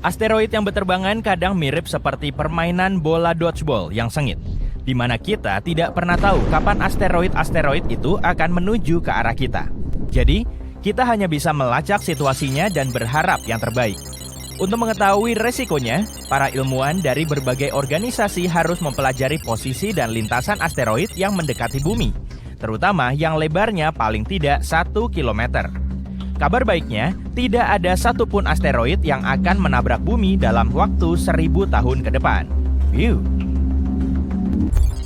Asteroid yang berterbangan kadang mirip seperti permainan bola dodgeball yang sengit, di mana kita tidak pernah tahu kapan asteroid-asteroid itu akan menuju ke arah kita. Jadi, kita hanya bisa melacak situasinya dan berharap yang terbaik. Untuk mengetahui resikonya, para ilmuwan dari berbagai organisasi harus mempelajari posisi dan lintasan asteroid yang mendekati bumi, terutama yang lebarnya paling tidak 1 kilometer. Kabar baiknya, tidak ada satupun asteroid yang akan menabrak bumi dalam waktu 1000 tahun ke depan.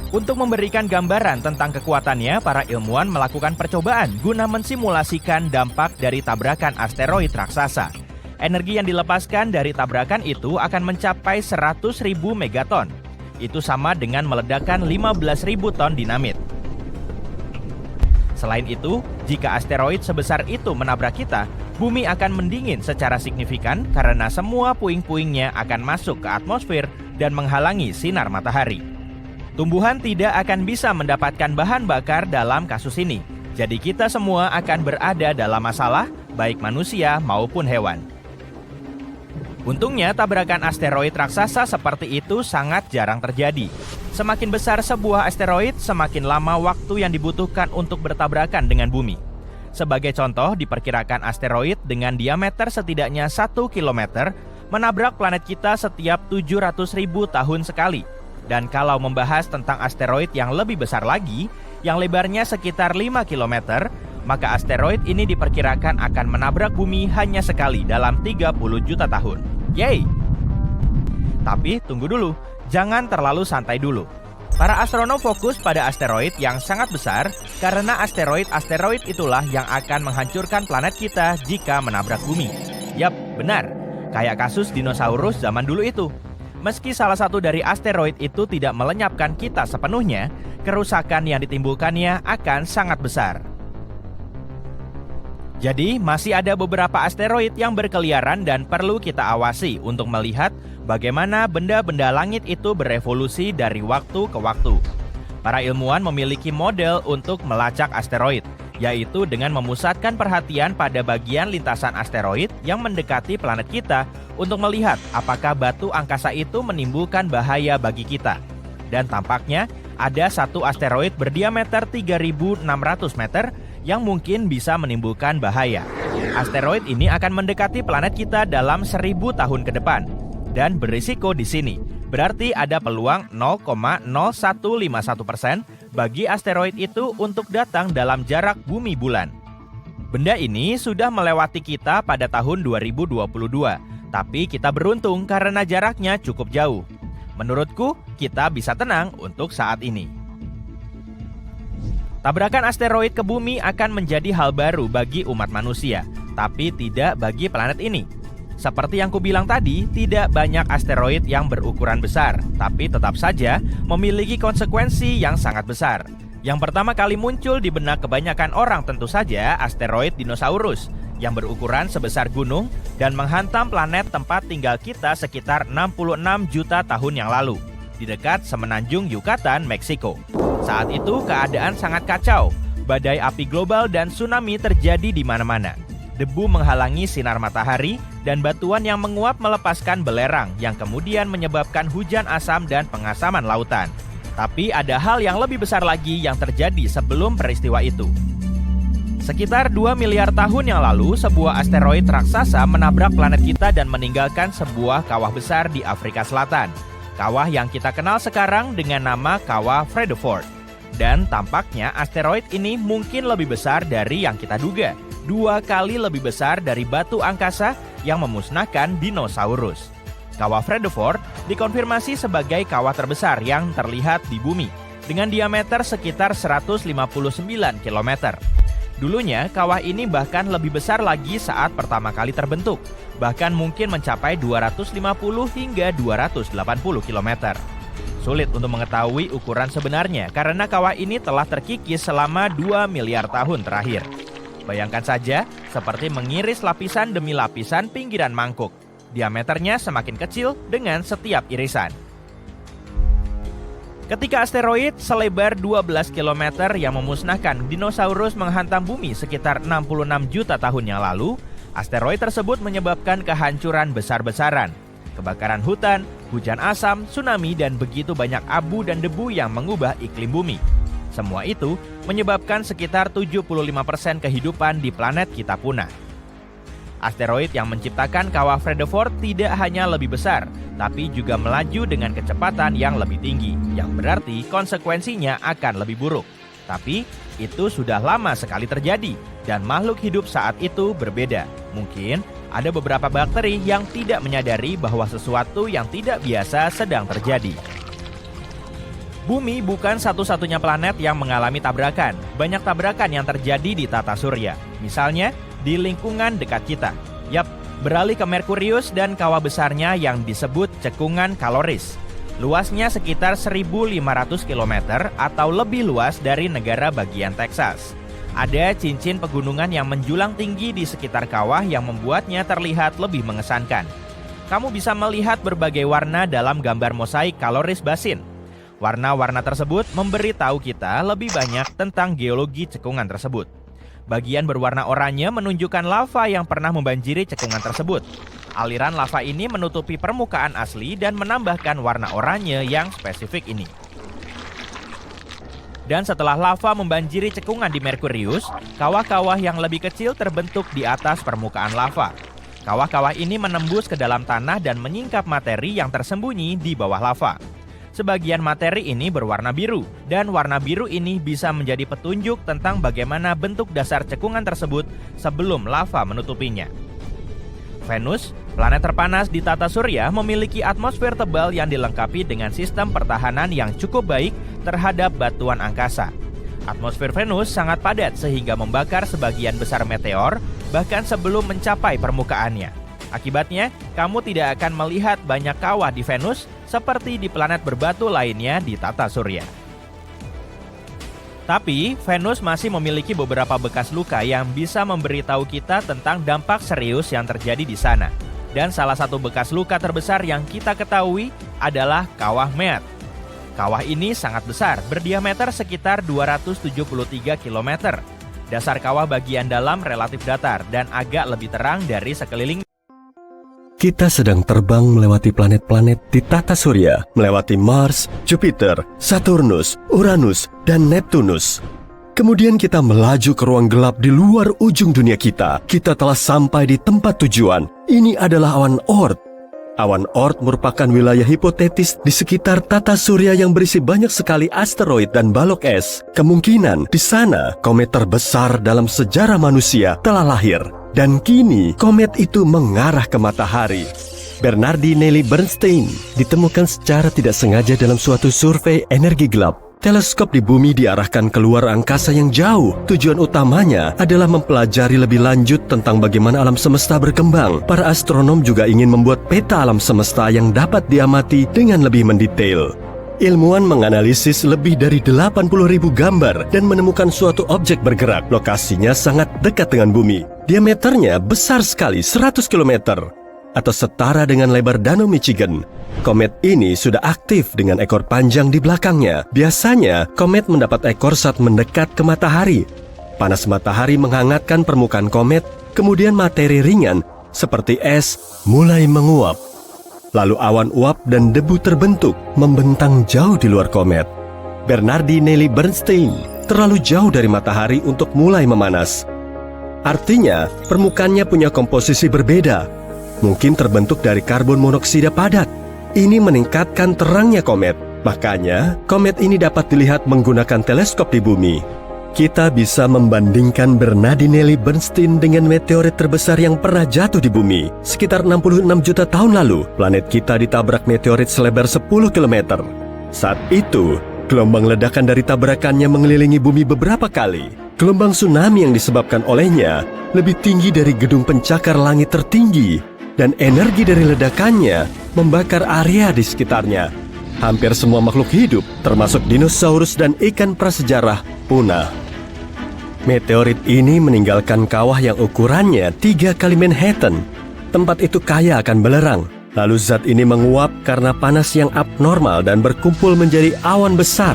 Untuk memberikan gambaran tentang kekuatannya, para ilmuwan melakukan percobaan guna mensimulasikan dampak dari tabrakan asteroid raksasa. Energi yang dilepaskan dari tabrakan itu akan mencapai 100.000 megaton. Itu sama dengan meledakkan 15.000 ton dinamit. Selain itu, jika asteroid sebesar itu menabrak kita, bumi akan mendingin secara signifikan karena semua puing-puingnya akan masuk ke atmosfer dan menghalangi sinar matahari. Tumbuhan tidak akan bisa mendapatkan bahan bakar dalam kasus ini, jadi kita semua akan berada dalam masalah, baik manusia maupun hewan. Untungnya, tabrakan asteroid raksasa seperti itu sangat jarang terjadi. Semakin besar sebuah asteroid, semakin lama waktu yang dibutuhkan untuk bertabrakan dengan bumi. Sebagai contoh, diperkirakan asteroid dengan diameter setidaknya 1 km menabrak planet kita setiap 700.000 tahun sekali. Dan kalau membahas tentang asteroid yang lebih besar lagi, yang lebarnya sekitar 5 km, maka asteroid ini diperkirakan akan menabrak bumi hanya sekali dalam 30 juta tahun. Yeay! Tapi tunggu dulu, jangan terlalu santai dulu. Para astronom fokus pada asteroid yang sangat besar karena asteroid-asteroid itulah yang akan menghancurkan planet kita jika menabrak bumi. Yap, benar. Kayak kasus dinosaurus zaman dulu itu. Meski salah satu dari asteroid itu tidak melenyapkan kita sepenuhnya, kerusakan yang ditimbulkannya akan sangat besar. Jadi, masih ada beberapa asteroid yang berkeliaran dan perlu kita awasi untuk melihat bagaimana benda-benda langit itu berevolusi dari waktu ke waktu. Para ilmuwan memiliki model untuk melacak asteroid, yaitu dengan memusatkan perhatian pada bagian lintasan asteroid yang mendekati planet kita untuk melihat apakah batu angkasa itu menimbulkan bahaya bagi kita. Dan tampaknya ada satu asteroid berdiameter 3.600 meter yang mungkin bisa menimbulkan bahaya. Asteroid ini akan mendekati planet kita dalam 1000 tahun ke depan dan berisiko di sini. Berarti ada peluang 0,0151% bagi asteroid itu untuk datang dalam jarak bumi bulan. Benda ini sudah melewati kita pada tahun 2022, tapi kita beruntung karena jaraknya cukup jauh. Menurutku, kita bisa tenang untuk saat ini. Tabrakan asteroid ke bumi akan menjadi hal baru bagi umat manusia, tapi tidak bagi planet ini. Seperti yang kubilang tadi, tidak banyak asteroid yang berukuran besar, tapi tetap saja memiliki konsekuensi yang sangat besar. Yang pertama kali muncul di benak kebanyakan orang tentu saja asteroid dinosaurus, yang berukuran sebesar gunung dan menghantam planet tempat tinggal kita sekitar 66 juta tahun yang lalu, di dekat semenanjung Yucatan, Meksiko. Saat itu keadaan sangat kacau, badai api global dan tsunami terjadi di mana-mana. Debu menghalangi sinar matahari dan batuan yang menguap melepaskan belerang yang kemudian menyebabkan hujan asam dan pengasaman lautan. Tapi ada hal yang lebih besar lagi yang terjadi sebelum peristiwa itu. Sekitar 2 miliar tahun yang lalu, sebuah asteroid raksasa menabrak planet kita dan meninggalkan sebuah kawah besar di Afrika Selatan. Kawah yang kita kenal sekarang dengan nama Kawah Fredeford. Dan tampaknya asteroid ini mungkin lebih besar dari yang kita duga. 2 kali lebih besar dari batu angkasa yang memusnahkan dinosaurus. Kawah Fredeford dikonfirmasi sebagai kawah terbesar yang terlihat di bumi, dengan diameter sekitar 159 km. Dulunya, kawah ini bahkan lebih besar lagi saat pertama kali terbentuk, bahkan mungkin mencapai 250 hingga 280 km. Sulit untuk mengetahui ukuran sebenarnya karena kawah ini telah terkikis selama 2 miliar tahun terakhir. Bayangkan saja, seperti mengiris lapisan demi lapisan pinggiran mangkuk. Diameternya semakin kecil dengan setiap irisan. Ketika asteroid selebar 12 km yang memusnahkan dinosaurus menghantam bumi sekitar 66 juta tahun yang lalu, asteroid tersebut menyebabkan kehancuran besar-besaran, kebakaran hutan, hujan asam, tsunami, dan begitu banyak abu dan debu yang mengubah iklim bumi. Semua itu menyebabkan sekitar 75% kehidupan di planet kita punah. Asteroid yang menciptakan kawah Fredefort tidak hanya lebih besar, tapi juga melaju dengan kecepatan yang lebih tinggi, yang berarti konsekuensinya akan lebih buruk. Tapi itu sudah lama sekali terjadi, dan makhluk hidup saat itu berbeda. Mungkin ada beberapa bakteri yang tidak menyadari bahwa sesuatu yang tidak biasa sedang terjadi. Bumi bukan satu-satunya planet yang mengalami tabrakan. Banyak tabrakan yang terjadi di tata surya. Misalnya, di lingkungan dekat kita. Yap, beralih ke Merkurius dan kawah besarnya yang disebut cekungan Kaloris. Luasnya sekitar 1.500 km atau lebih luas dari negara bagian Texas. Ada cincin pegunungan yang menjulang tinggi di sekitar kawah yang membuatnya terlihat lebih mengesankan. Kamu bisa melihat berbagai warna dalam gambar mosaik Kaloris Basin. Warna-warna tersebut memberi tahu kita lebih banyak tentang geologi cekungan tersebut. Bagian berwarna oranye menunjukkan lava yang pernah membanjiri cekungan tersebut. Aliran lava ini menutupi permukaan asli dan menambahkan warna oranye yang spesifik ini. Dan setelah lava membanjiri cekungan di Merkurius, kawah-kawah yang lebih kecil terbentuk di atas permukaan lava. Kawah-kawah ini menembus ke dalam tanah dan menyingkap materi yang tersembunyi di bawah lava. Sebagian materi ini berwarna biru, dan warna biru ini bisa menjadi petunjuk tentang bagaimana bentuk dasar cekungan tersebut sebelum lava menutupinya. Venus, planet terpanas di tata surya, memiliki atmosfer tebal yang dilengkapi dengan sistem pertahanan yang cukup baik terhadap batuan angkasa. Atmosfer Venus sangat padat sehingga membakar sebagian besar meteor bahkan sebelum mencapai permukaannya. Akibatnya, kamu tidak akan melihat banyak kawah di Venus seperti di planet berbatu lainnya di tata surya. Tapi, Venus masih memiliki beberapa bekas luka yang bisa memberitahu kita tentang dampak serius yang terjadi di sana. Dan salah satu bekas luka terbesar yang kita ketahui adalah kawah Mead. Kawah ini sangat besar, berdiameter sekitar 273 km. Dasar kawah bagian dalam relatif datar dan agak lebih terang dari sekeliling. Kita sedang terbang melewati planet-planet di tata surya, melewati Mars, Jupiter, Saturnus, Uranus, dan Neptunus. Kemudian kita melaju ke ruang gelap di luar ujung dunia kita. Kita telah sampai di tempat tujuan. Ini adalah awan Oort. Awan Oort merupakan wilayah hipotetis di sekitar tata surya yang berisi banyak sekali asteroid dan balok es. Kemungkinan di sana komet terbesar dalam sejarah manusia telah lahir. Dan kini, komet itu mengarah ke matahari. Bernardi Nelly Bernstein ditemukan secara tidak sengaja dalam suatu survei energi gelap. Teleskop di bumi diarahkan keluar angkasa yang jauh. Tujuan utamanya adalah mempelajari lebih lanjut tentang bagaimana alam semesta berkembang. Para astronom juga ingin membuat peta alam semesta yang dapat diamati dengan lebih mendetail. Ilmuwan menganalisis lebih dari 80.000 gambar dan menemukan suatu objek bergerak. Lokasinya sangat dekat dengan bumi. Diameternya besar sekali, 100 km, atau setara dengan lebar Danau Michigan. Komet ini sudah aktif dengan ekor panjang di belakangnya. Biasanya, komet mendapat ekor saat mendekat ke matahari. Panas matahari menghangatkan permukaan komet, kemudian materi ringan seperti es mulai menguap. Lalu awan uap dan debu terbentuk, membentang jauh di luar komet. Bernardi Nelly Bernstein terlalu jauh dari matahari untuk mulai memanas. Artinya, permukaannya punya komposisi berbeda. Mungkin terbentuk dari karbon monoksida padat. Ini meningkatkan terangnya komet. Makanya, komet ini dapat dilihat menggunakan teleskop di bumi. Kita bisa membandingkan Bernardi Nelly Bernstein dengan meteorit terbesar yang pernah jatuh di bumi. Sekitar 66 juta tahun lalu, planet kita ditabrak meteorit selebar 10 km. Saat itu, gelombang ledakan dari tabrakannya mengelilingi bumi beberapa kali. Gelombang tsunami yang disebabkan olehnya lebih tinggi dari gedung pencakar langit tertinggi, dan energi dari ledakannya membakar area di sekitarnya. Hampir semua makhluk hidup, termasuk dinosaurus dan ikan prasejarah, punah. Meteorit ini meninggalkan kawah yang ukurannya 3 kali Manhattan. Tempat itu kaya akan belerang. Lalu zat ini menguap karena panas yang abnormal dan berkumpul menjadi awan besar.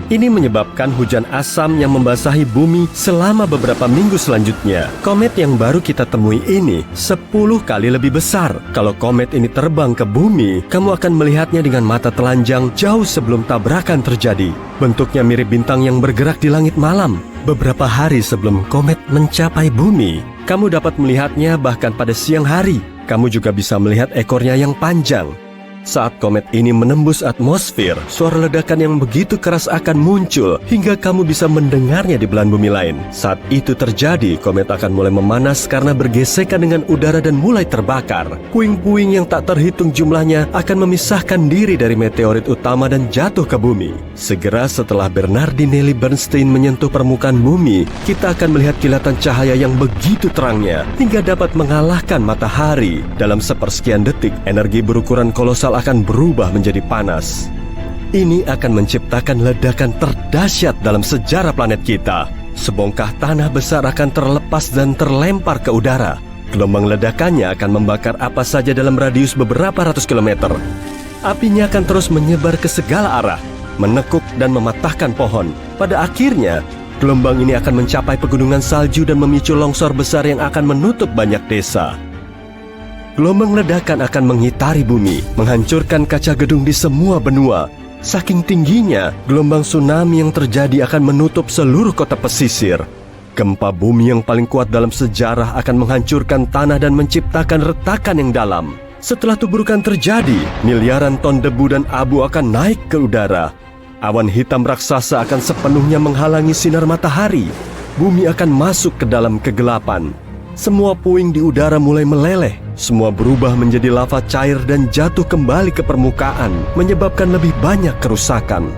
Ini menyebabkan hujan asam yang membasahi bumi selama beberapa minggu selanjutnya. Komet yang baru kita temui ini 10 kali lebih besar. Kalau komet ini terbang ke bumi, kamu akan melihatnya dengan mata telanjang jauh sebelum tabrakan terjadi. Bentuknya mirip bintang yang bergerak di langit malam. Beberapa hari sebelum komet mencapai bumi, kamu dapat melihatnya bahkan pada siang hari. Kamu juga bisa melihat ekornya yang panjang. Saat komet ini menembus atmosfer, suara ledakan yang begitu keras akan muncul hingga kamu bisa mendengarnya di belahan bumi lain. Saat itu terjadi, komet akan mulai memanas karena bergesekan dengan udara dan mulai terbakar. Puing-puing yang tak terhitung jumlahnya akan memisahkan diri dari meteorit utama dan jatuh ke bumi. Segera setelah Bernardinelli Bernstein menyentuh permukaan bumi, kita akan melihat kilatan cahaya yang begitu terangnya hingga dapat mengalahkan matahari. Dalam sepersekian detik, energi berukuran kolosal akan berubah menjadi panas. Ini akan menciptakan ledakan terdahsyat dalam sejarah planet kita. Sebongkah tanah besar akan terlepas dan terlempar ke udara. Gelombang ledakannya akan membakar apa saja dalam radius beberapa ratus kilometer. Apinya akan terus menyebar ke segala arah, menekuk dan mematahkan pohon. Pada akhirnya, gelombang ini akan mencapai pegunungan salju dan memicu longsor besar yang akan menutup banyak desa. Gelombang ledakan akan mengitari bumi, menghancurkan kaca gedung di semua benua. Saking tingginya, gelombang tsunami yang terjadi akan menutup seluruh kota pesisir. Gempa bumi yang paling kuat dalam sejarah akan menghancurkan tanah dan menciptakan retakan yang dalam. Setelah tuburukan terjadi, miliaran ton debu dan abu akan naik ke udara. Awan hitam raksasa akan sepenuhnya menghalangi sinar matahari. Bumi akan masuk ke dalam kegelapan. Semua puing di udara mulai meleleh. Semua berubah menjadi lava cair dan jatuh kembali ke permukaan, menyebabkan lebih banyak kerusakan.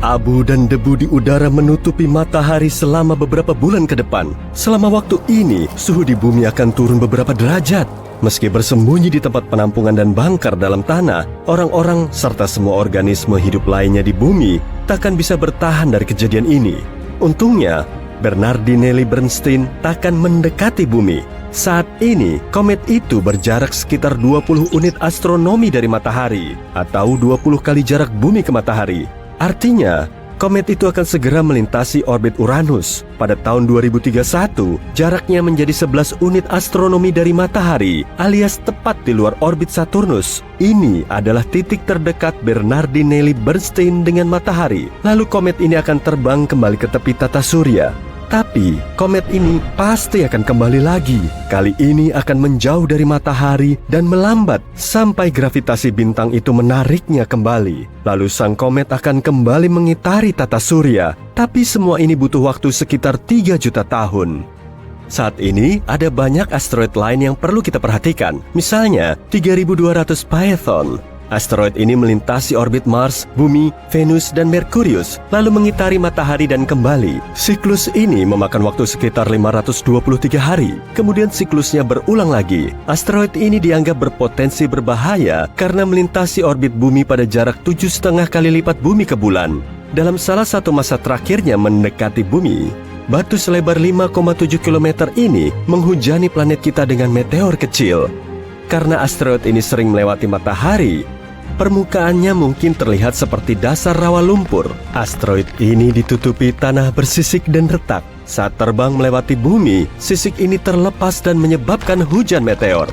Abu dan debu di udara menutupi matahari selama beberapa bulan ke depan. Selama waktu ini, suhu di bumi akan turun beberapa derajat. Meski bersembunyi di tempat penampungan dan bangkar dalam tanah, orang-orang serta semua organisme hidup lainnya di bumi takkan bisa bertahan dari kejadian ini. Untungnya, Bernardinelli Bernstein takkan mendekati bumi. Saat ini, komet itu berjarak sekitar 20 unit astronomi dari matahari, atau 20 kali jarak bumi ke matahari. Artinya, komet itu akan segera melintasi orbit Uranus. Pada tahun 2031, jaraknya menjadi 11 unit astronomi dari matahari, alias tepat di luar orbit Saturnus. Ini adalah titik terdekat Bernardinelli Bernstein dengan matahari. Lalu komet ini akan terbang kembali ke tepi tata surya. Tapi, komet ini pasti akan kembali lagi. Kali ini akan menjauh dari matahari dan melambat sampai gravitasi bintang itu menariknya kembali. Lalu sang komet akan kembali mengitari tata surya. Tapi semua ini butuh waktu sekitar 3 juta tahun. Saat ini, ada banyak asteroid lain yang perlu kita perhatikan. Misalnya, 3200 Phaethon. Asteroid ini melintasi orbit Mars, Bumi, Venus, dan Merkurius, lalu mengitari matahari dan kembali. Siklus ini memakan waktu sekitar 523 hari. Kemudian siklusnya berulang lagi. Asteroid ini dianggap berpotensi berbahaya karena melintasi orbit Bumi pada jarak 7,5 kali lipat Bumi ke bulan. Dalam salah satu masa terakhirnya mendekati Bumi, batu selebar 5,7 km ini menghujani planet kita dengan meteor kecil. Karena asteroid ini sering melewati matahari, permukaannya mungkin terlihat seperti dasar rawa lumpur. Asteroid ini ditutupi tanah bersisik dan retak. Saat terbang melewati bumi, sisik ini terlepas dan menyebabkan hujan meteor.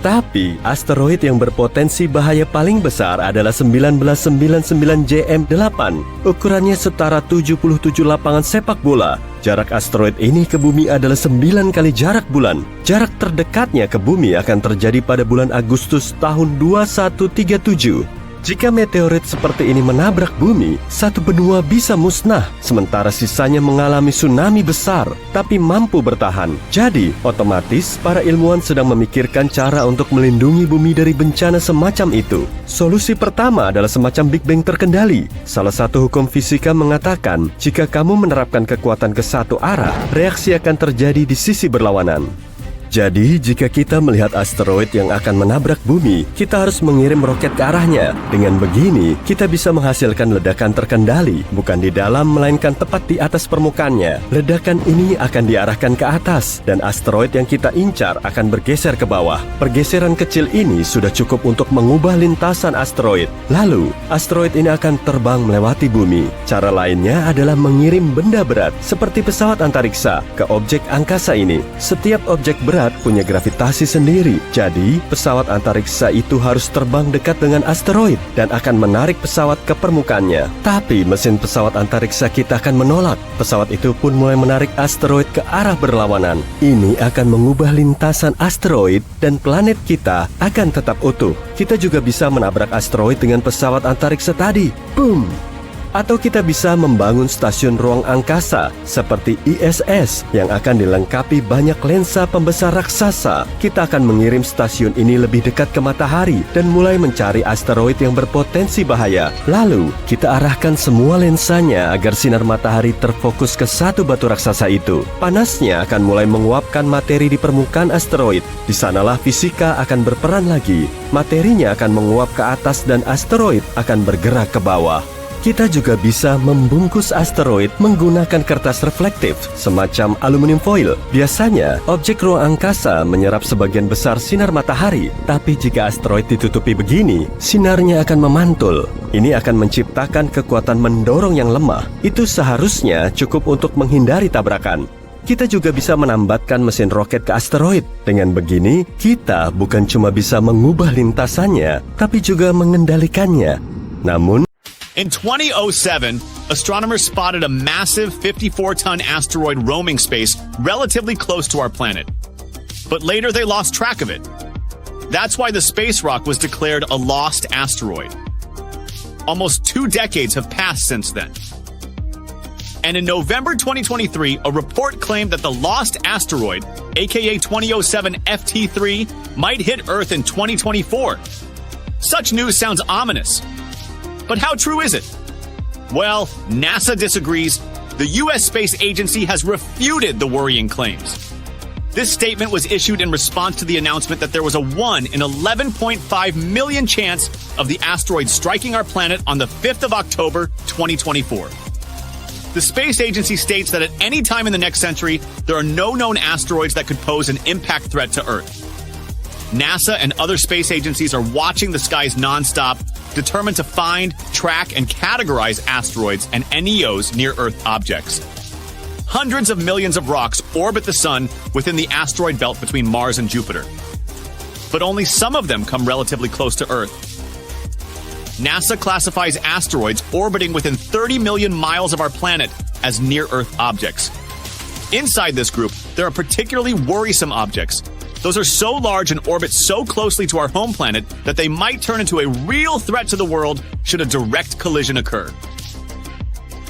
Tapi, asteroid yang berpotensi bahaya paling besar adalah 1999 JM8. Ukurannya setara 77 lapangan sepak bola. Jarak asteroid ini ke bumi adalah 9 kali jarak bulan. Jarak terdekatnya ke bumi akan terjadi pada bulan Agustus tahun 2137. Jika meteorit seperti ini menabrak bumi, satu benua bisa musnah, sementara sisanya mengalami tsunami besar, tapi mampu bertahan. Jadi, otomatis para ilmuwan sedang memikirkan cara untuk melindungi bumi dari bencana semacam itu. Solusi pertama adalah semacam Big Bang terkendali. Salah satu hukum fisika mengatakan, jika kamu menerapkan kekuatan ke satu arah, reaksi akan terjadi di sisi berlawanan. Jadi, jika kita melihat asteroid yang akan menabrak bumi, kita harus mengirim roket ke arahnya. Dengan begini, kita bisa menghasilkan ledakan terkendali, bukan di dalam, melainkan tepat di atas permukaannya. Ledakan ini akan diarahkan ke atas, dan asteroid yang kita incar akan bergeser ke bawah. Pergeseran kecil ini sudah cukup untuk mengubah lintasan asteroid. Lalu, asteroid ini akan terbang melewati bumi. Cara lainnya adalah mengirim benda berat, seperti pesawat antariksa, ke objek angkasa ini. Setiap objek berat punya gravitasi sendiri. Jadi, pesawat antariksa itu harus terbang dekat dengan asteroid dan akan menarik pesawat ke permukaannya. Tapi mesin pesawat antariksa kita akan menolak. Pesawat itu pun mulai menarik asteroid ke arah berlawanan. Ini akan mengubah lintasan asteroid dan planet kita akan tetap utuh. Kita juga bisa menabrak asteroid dengan pesawat antariksa tadi. Boom! Atau kita bisa membangun stasiun ruang angkasa seperti ISS yang akan dilengkapi banyak lensa pembesar raksasa. Kita akan mengirim stasiun ini lebih dekat ke matahari dan mulai mencari asteroid yang berpotensi bahaya. Lalu, kita arahkan semua lensanya agar sinar matahari terfokus ke satu batu raksasa itu. Panasnya akan mulai menguapkan materi di permukaan asteroid. Di sanalah fisika akan berperan lagi. Materinya akan menguap ke atas dan asteroid akan bergerak ke bawah. Kita juga bisa membungkus asteroid menggunakan kertas reflektif, semacam aluminium foil. Biasanya, objek ruang angkasa menyerap sebagian besar sinar matahari, tapi jika asteroid ditutupi begini, sinarnya akan memantul. Ini akan menciptakan kekuatan mendorong yang lemah. Itu seharusnya cukup untuk menghindari tabrakan. Kita juga bisa menambatkan mesin roket ke asteroid. Dengan begini, kita bukan cuma bisa mengubah lintasannya, tapi juga mengendalikannya. Namun, in 2007, astronomers spotted a massive 54-ton asteroid roaming space relatively close to our planet. But later they lost track of it. That's why the space rock was declared a lost asteroid. Almost 2 decades have passed since then. And in November 2023, a report claimed that the lost asteroid, aka 2007 FT3, might hit Earth in 2024. Such news sounds ominous. But how true is it? Well, NASA disagrees. The U.S. Space Agency has refuted the worrying claims. This statement was issued in response to the announcement that there was a 1 in 11.5 million chance of the asteroid striking our planet on the 5th of October, 2024. The space agency states that at any time in the next century, there are no known asteroids that could pose an impact threat to Earth. NASA and other space agencies are watching the skies nonstop, determined to find, track, and categorize asteroids and NEOs near Earth objects. Hundreds of millions of rocks orbit the Sun within the asteroid belt between Mars and Jupiter. But only some of them come relatively close to Earth. NASA classifies asteroids orbiting within 30 million miles of our planet as near-Earth objects. Inside this group, there are particularly worrisome objects. Those are so large and orbit so closely to our home planet that they might turn into a real threat to the world should a direct collision occur.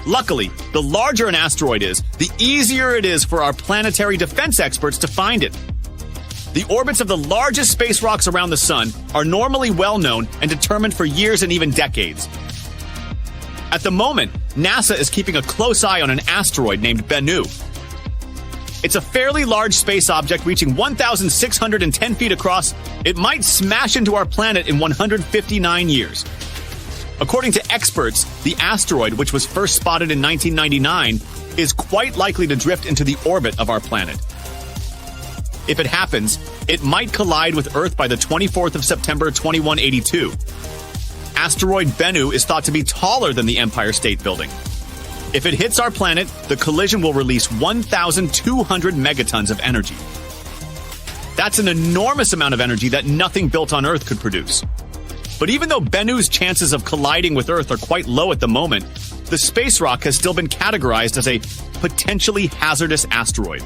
Luckily, the larger an asteroid is, the easier it is for our planetary defense experts to find it. The orbits of the largest space rocks around the Sun are normally well known and determined for years and even decades. At the moment, NASA is keeping a close eye on an asteroid named Bennu. It's a fairly large space object reaching 1,610 feet across. It might smash into our planet in 159 years. According to experts, the asteroid, which was first spotted in 1999, is quite likely to drift into the orbit of our planet. If it happens, it might collide with Earth by the 24th of September 2182. Asteroid Bennu is thought to be taller than the Empire State Building. If it hits our planet, the collision will release 1,200 megatons of energy. That's an enormous amount of energy that nothing built on Earth could produce. But even though Bennu's chances of colliding with Earth are quite low at the moment, the space rock has still been categorized as a potentially hazardous asteroid.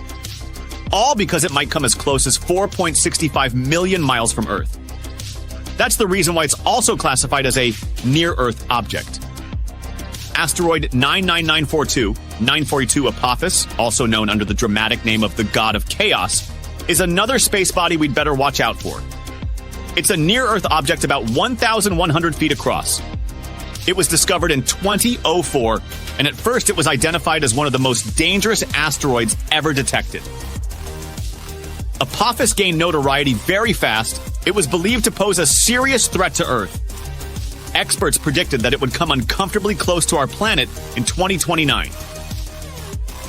All because it might come as close as 4.65 million miles from Earth. That's the reason why it's also classified as a near-Earth object. Asteroid 99942, 942 Apophis, also known under the dramatic name of the God of Chaos, is another space body we'd better watch out for. It's a near-Earth object about 1,100 feet across. It was discovered in 2004, and at first it was identified as one of the most dangerous asteroids ever detected. Apophis gained notoriety very fast. It was believed to pose a serious threat to Earth. Experts predicted that it would come uncomfortably close to our planet in 2029.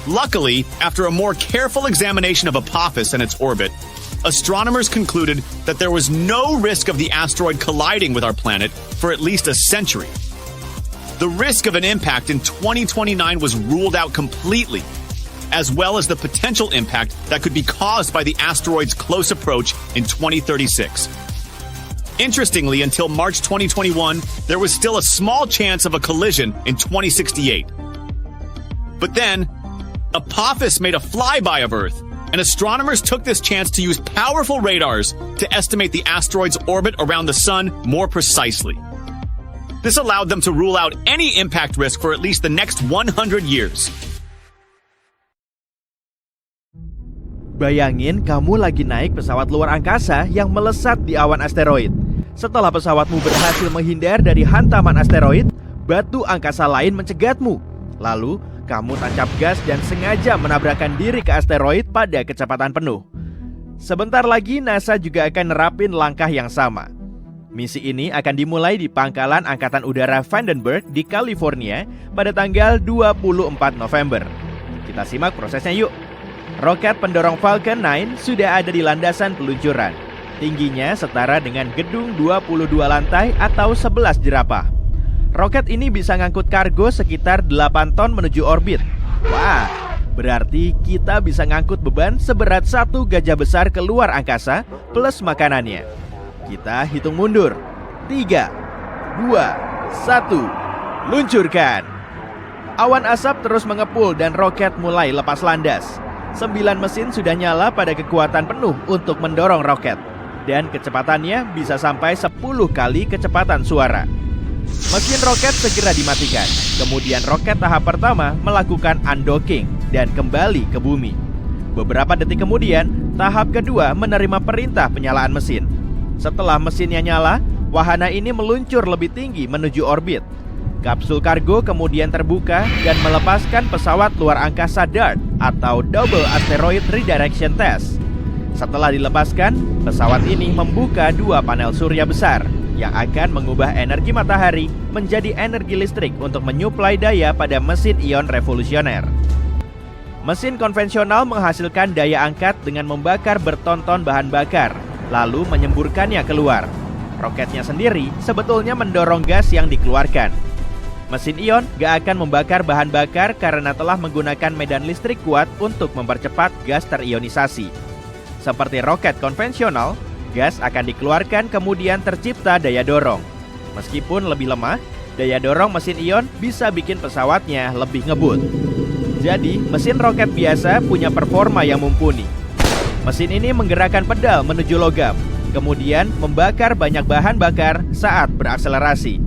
Luckily, after a more careful examination of Apophis and its orbit, astronomers concluded that there was no risk of the asteroid colliding with our planet for at least a century. The risk of an impact in 2029 was ruled out completely, as well as the potential impact that could be caused by the asteroid's close approach in 2036. Interestingly, until March 2021, there was still a small chance of a collision in 2068. But then, Apophis made a flyby of Earth, and astronomers took this chance to use powerful radars to estimate the asteroid's orbit around the Sun more precisely. This allowed them to rule out any impact risk for at least the next 100 years. Bayangin kamu lagi naik pesawat luar angkasa yang melesat di awan asteroid. Setelah pesawatmu berhasil menghindar dari hantaman asteroid, batu angkasa lain mencegatmu. Lalu, kamu tancap gas dan sengaja menabrakkan diri ke asteroid pada kecepatan penuh. Sebentar lagi NASA juga akan nerapin langkah yang sama. Misi ini akan dimulai di Pangkalan Angkatan Udara Vandenberg di California pada tanggal 24 November. Kita simak prosesnya yuk. Roket pendorong Falcon 9 sudah ada di landasan peluncuran. Tingginya setara dengan gedung 22 lantai atau 11 jerapah. Roket ini bisa ngangkut kargo sekitar 8 ton menuju orbit. Wah, berarti kita bisa ngangkut beban seberat 1 gajah besar keluar angkasa plus makanannya. Kita hitung mundur. 3, 2, 1, luncurkan. Awan asap terus mengepul dan roket mulai lepas landas. 9 mesin sudah nyala pada kekuatan penuh untuk mendorong roket. Dan kecepatannya bisa sampai 10 kali kecepatan suara. Mesin roket segera dimatikan. Kemudian roket tahap pertama melakukan undocking dan kembali ke bumi. Beberapa detik kemudian, tahap kedua menerima perintah penyalaan mesin. Setelah mesinnya nyala, wahana ini meluncur lebih tinggi menuju orbit. Kapsul kargo kemudian terbuka dan melepaskan pesawat luar angkasa DART atau Double Asteroid Redirection Test. Setelah dilepaskan, pesawat ini membuka 2 panel surya besar yang akan mengubah energi matahari menjadi energi listrik untuk menyuplai daya pada mesin ion revolusioner. Mesin konvensional menghasilkan daya angkat dengan membakar bertonton bahan bakar, lalu menyemburkannya keluar. Roketnya sendiri sebetulnya mendorong gas yang dikeluarkan. Mesin ion gak akan membakar bahan bakar karena telah menggunakan medan listrik kuat untuk mempercepat gas terionisasi. Seperti roket konvensional, gas akan dikeluarkan kemudian tercipta daya dorong. Meskipun lebih lemah, daya dorong mesin ion bisa bikin pesawatnya lebih ngebut. Jadi, mesin roket biasa punya performa yang mumpuni. Mesin ini menggerakkan pedal menuju logam, kemudian membakar banyak bahan bakar saat berakselerasi.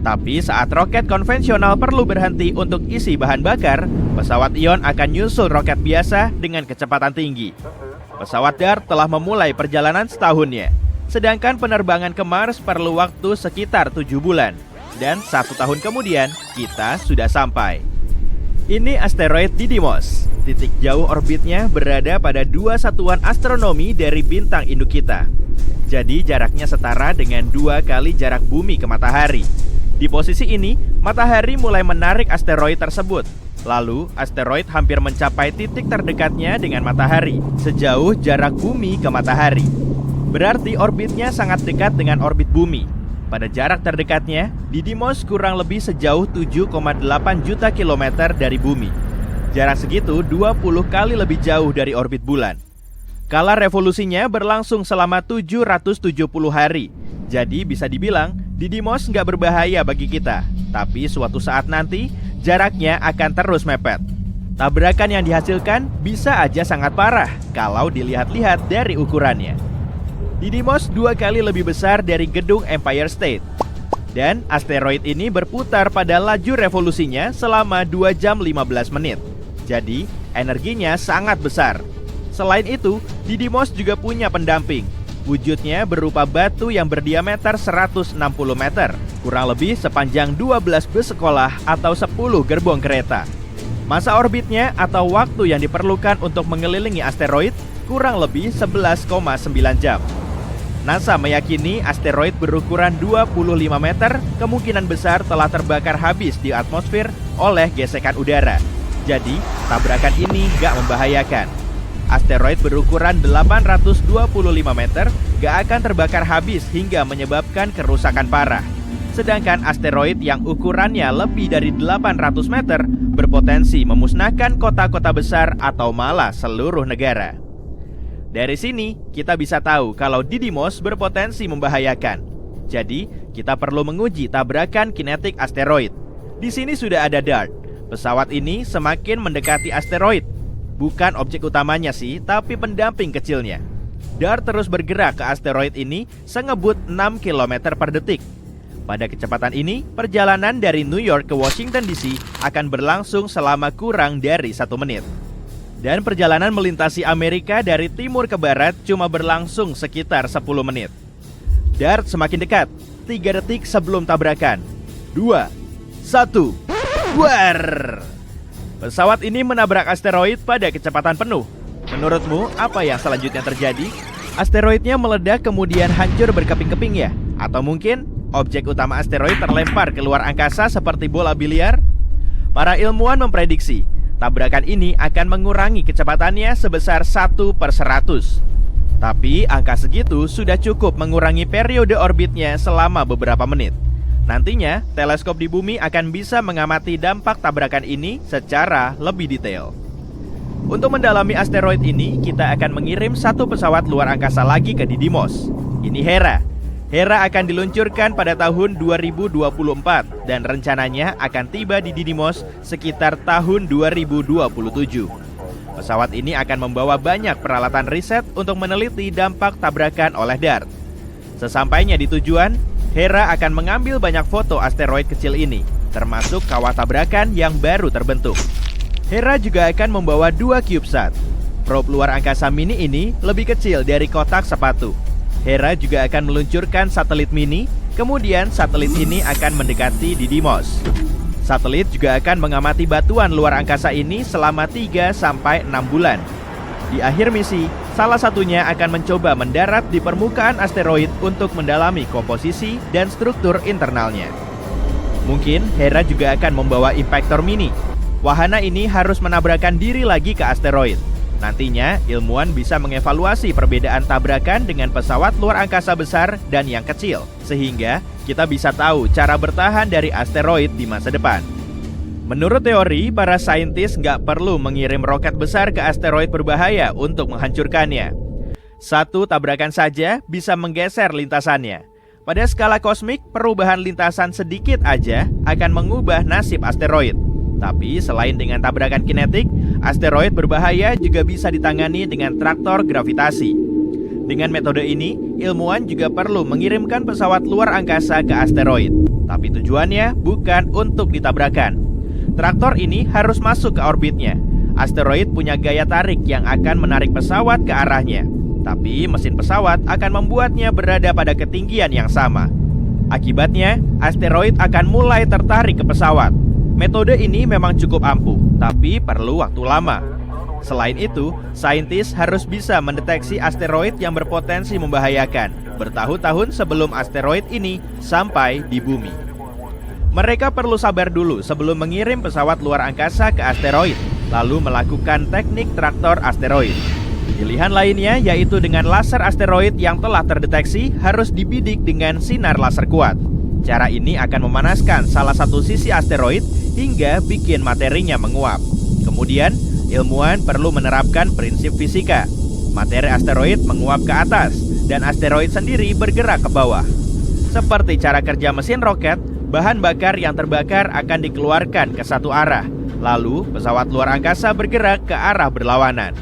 Tapi saat roket konvensional perlu berhenti untuk isi bahan bakar, pesawat ion akan nyusul roket biasa dengan kecepatan tinggi. Pesawat DART telah memulai perjalanan setahunnya, sedangkan penerbangan ke Mars perlu waktu sekitar 7 bulan. Dan 1 tahun kemudian, kita sudah sampai. Ini asteroid Didymos. Titik jauh orbitnya berada pada 2 satuan astronomi dari bintang induk kita. Jadi jaraknya setara dengan 2 kali jarak bumi ke matahari. Di posisi ini, matahari mulai menarik asteroid tersebut. Lalu, asteroid hampir mencapai titik terdekatnya dengan matahari, sejauh jarak bumi ke matahari. Berarti orbitnya sangat dekat dengan orbit bumi. Pada jarak terdekatnya, Didymos kurang lebih sejauh 7,8 juta kilometer dari bumi. Jarak segitu 20 kali lebih jauh dari orbit bulan. Skala revolusinya berlangsung selama 770 hari. Jadi bisa dibilang, Didymos nggak berbahaya bagi kita. Tapi suatu saat nanti, jaraknya akan terus mepet. Tabrakan yang dihasilkan bisa aja sangat parah kalau dilihat-lihat dari ukurannya. Didymos 2 kali lebih besar dari gedung Empire State. Dan asteroid ini berputar pada laju revolusinya selama 2 jam 15 menit. Jadi, energinya sangat besar. Selain itu, Didymos juga punya pendamping. Wujudnya berupa batu yang berdiameter 160 meter, kurang lebih sepanjang 12 bus sekolah atau 10 gerbong kereta. Masa orbitnya atau waktu yang diperlukan untuk mengelilingi asteroid kurang lebih 11,9 jam. NASA meyakini asteroid berukuran 25 meter kemungkinan besar telah terbakar habis di atmosfer oleh gesekan udara. Jadi, tabrakan ini gak membahayakan. Asteroid berukuran 825 meter gak akan terbakar habis hingga menyebabkan kerusakan parah. Sedangkan asteroid yang ukurannya lebih dari 800 meter berpotensi memusnahkan kota-kota besar atau malah seluruh negara. Dari sini, kita bisa tahu kalau Didymos berpotensi membahayakan. Jadi, kita perlu menguji tabrakan kinetik asteroid. Di sini sudah ada DART. Pesawat ini semakin mendekati asteroid. Bukan objek utamanya sih, tapi pendamping kecilnya. DART terus bergerak ke asteroid ini sengebut 6 km per detik. Pada kecepatan ini, perjalanan dari New York ke Washington DC akan berlangsung selama kurang dari 1 menit. Dan perjalanan melintasi Amerika dari timur ke barat cuma berlangsung sekitar 10 menit. DART semakin dekat, 3 detik sebelum tabrakan. 2, 1, buar! Pesawat ini menabrak asteroid pada kecepatan penuh. Menurutmu, apa yang selanjutnya terjadi? Asteroidnya meledak kemudian hancur berkeping-keping ya? Atau mungkin objek utama asteroid terlempar keluar angkasa seperti bola biliar? Para ilmuwan memprediksi, tabrakan ini akan mengurangi kecepatannya sebesar 1/100. Tapi angka segitu sudah cukup mengurangi periode orbitnya selama beberapa menit. Nantinya, teleskop di bumi akan bisa mengamati dampak tabrakan ini secara lebih detail. Untuk mendalami asteroid ini, kita akan mengirim satu pesawat luar angkasa lagi ke Didymos. Ini Hera. Hera akan diluncurkan pada tahun 2024 dan rencananya akan tiba di Didymos sekitar tahun 2027. Pesawat ini akan membawa banyak peralatan riset untuk meneliti dampak tabrakan oleh DART. Sesampainya di tujuan, Hera akan mengambil banyak foto asteroid kecil ini, termasuk kawah tabrakan yang baru terbentuk. Hera juga akan membawa 2 CubeSat. Probe luar angkasa mini ini lebih kecil dari kotak sepatu. Hera juga akan meluncurkan satelit mini, kemudian satelit ini akan mendekati Didymos. Satelit juga akan mengamati batuan luar angkasa ini selama 3-6 bulan. Di akhir misi, salah satunya akan mencoba mendarat di permukaan asteroid untuk mendalami komposisi dan struktur internalnya. Mungkin Hera juga akan membawa impactor mini. Wahana ini harus menabrakan diri lagi ke asteroid. Nantinya, ilmuwan bisa mengevaluasi perbedaan tabrakan dengan pesawat luar angkasa besar dan yang kecil, sehingga kita bisa tahu cara bertahan dari asteroid di masa depan. Menurut teori, para saintis nggak perlu mengirim roket besar ke asteroid berbahaya untuk menghancurkannya. Satu tabrakan saja bisa menggeser lintasannya. Pada skala kosmik, perubahan lintasan sedikit aja akan mengubah nasib asteroid. Tapi selain dengan tabrakan kinetik, asteroid berbahaya juga bisa ditangani dengan traktor gravitasi. Dengan metode ini, ilmuwan juga perlu mengirimkan pesawat luar angkasa ke asteroid. Tapi tujuannya bukan untuk ditabrakan. Traktor ini harus masuk ke orbitnya. Asteroid punya gaya tarik yang akan menarik pesawat ke arahnya. Tapi mesin pesawat akan membuatnya berada pada ketinggian yang sama. Akibatnya, asteroid akan mulai tertarik ke pesawat. Metode ini memang cukup ampuh, tapi perlu waktu lama. Selain itu, saintis harus bisa mendeteksi asteroid yang berpotensi membahayakan bertahun-tahun sebelum asteroid ini sampai di bumi. Mereka perlu sabar dulu sebelum mengirim pesawat luar angkasa ke asteroid, lalu melakukan teknik traktor asteroid. Pilihan lainnya yaitu dengan laser asteroid yang telah terdeteksi harus dibidik dengan sinar laser kuat. Cara ini akan memanaskan salah satu sisi asteroid hingga bikin materinya menguap. Kemudian, ilmuwan perlu menerapkan prinsip fisika. Materi asteroid menguap ke atas dan asteroid sendiri bergerak ke bawah. Seperti cara kerja mesin roket, bahan bakar yang terbakar akan dikeluarkan ke satu arah. Lalu, pesawat luar angkasa bergerak ke arah berlawanan.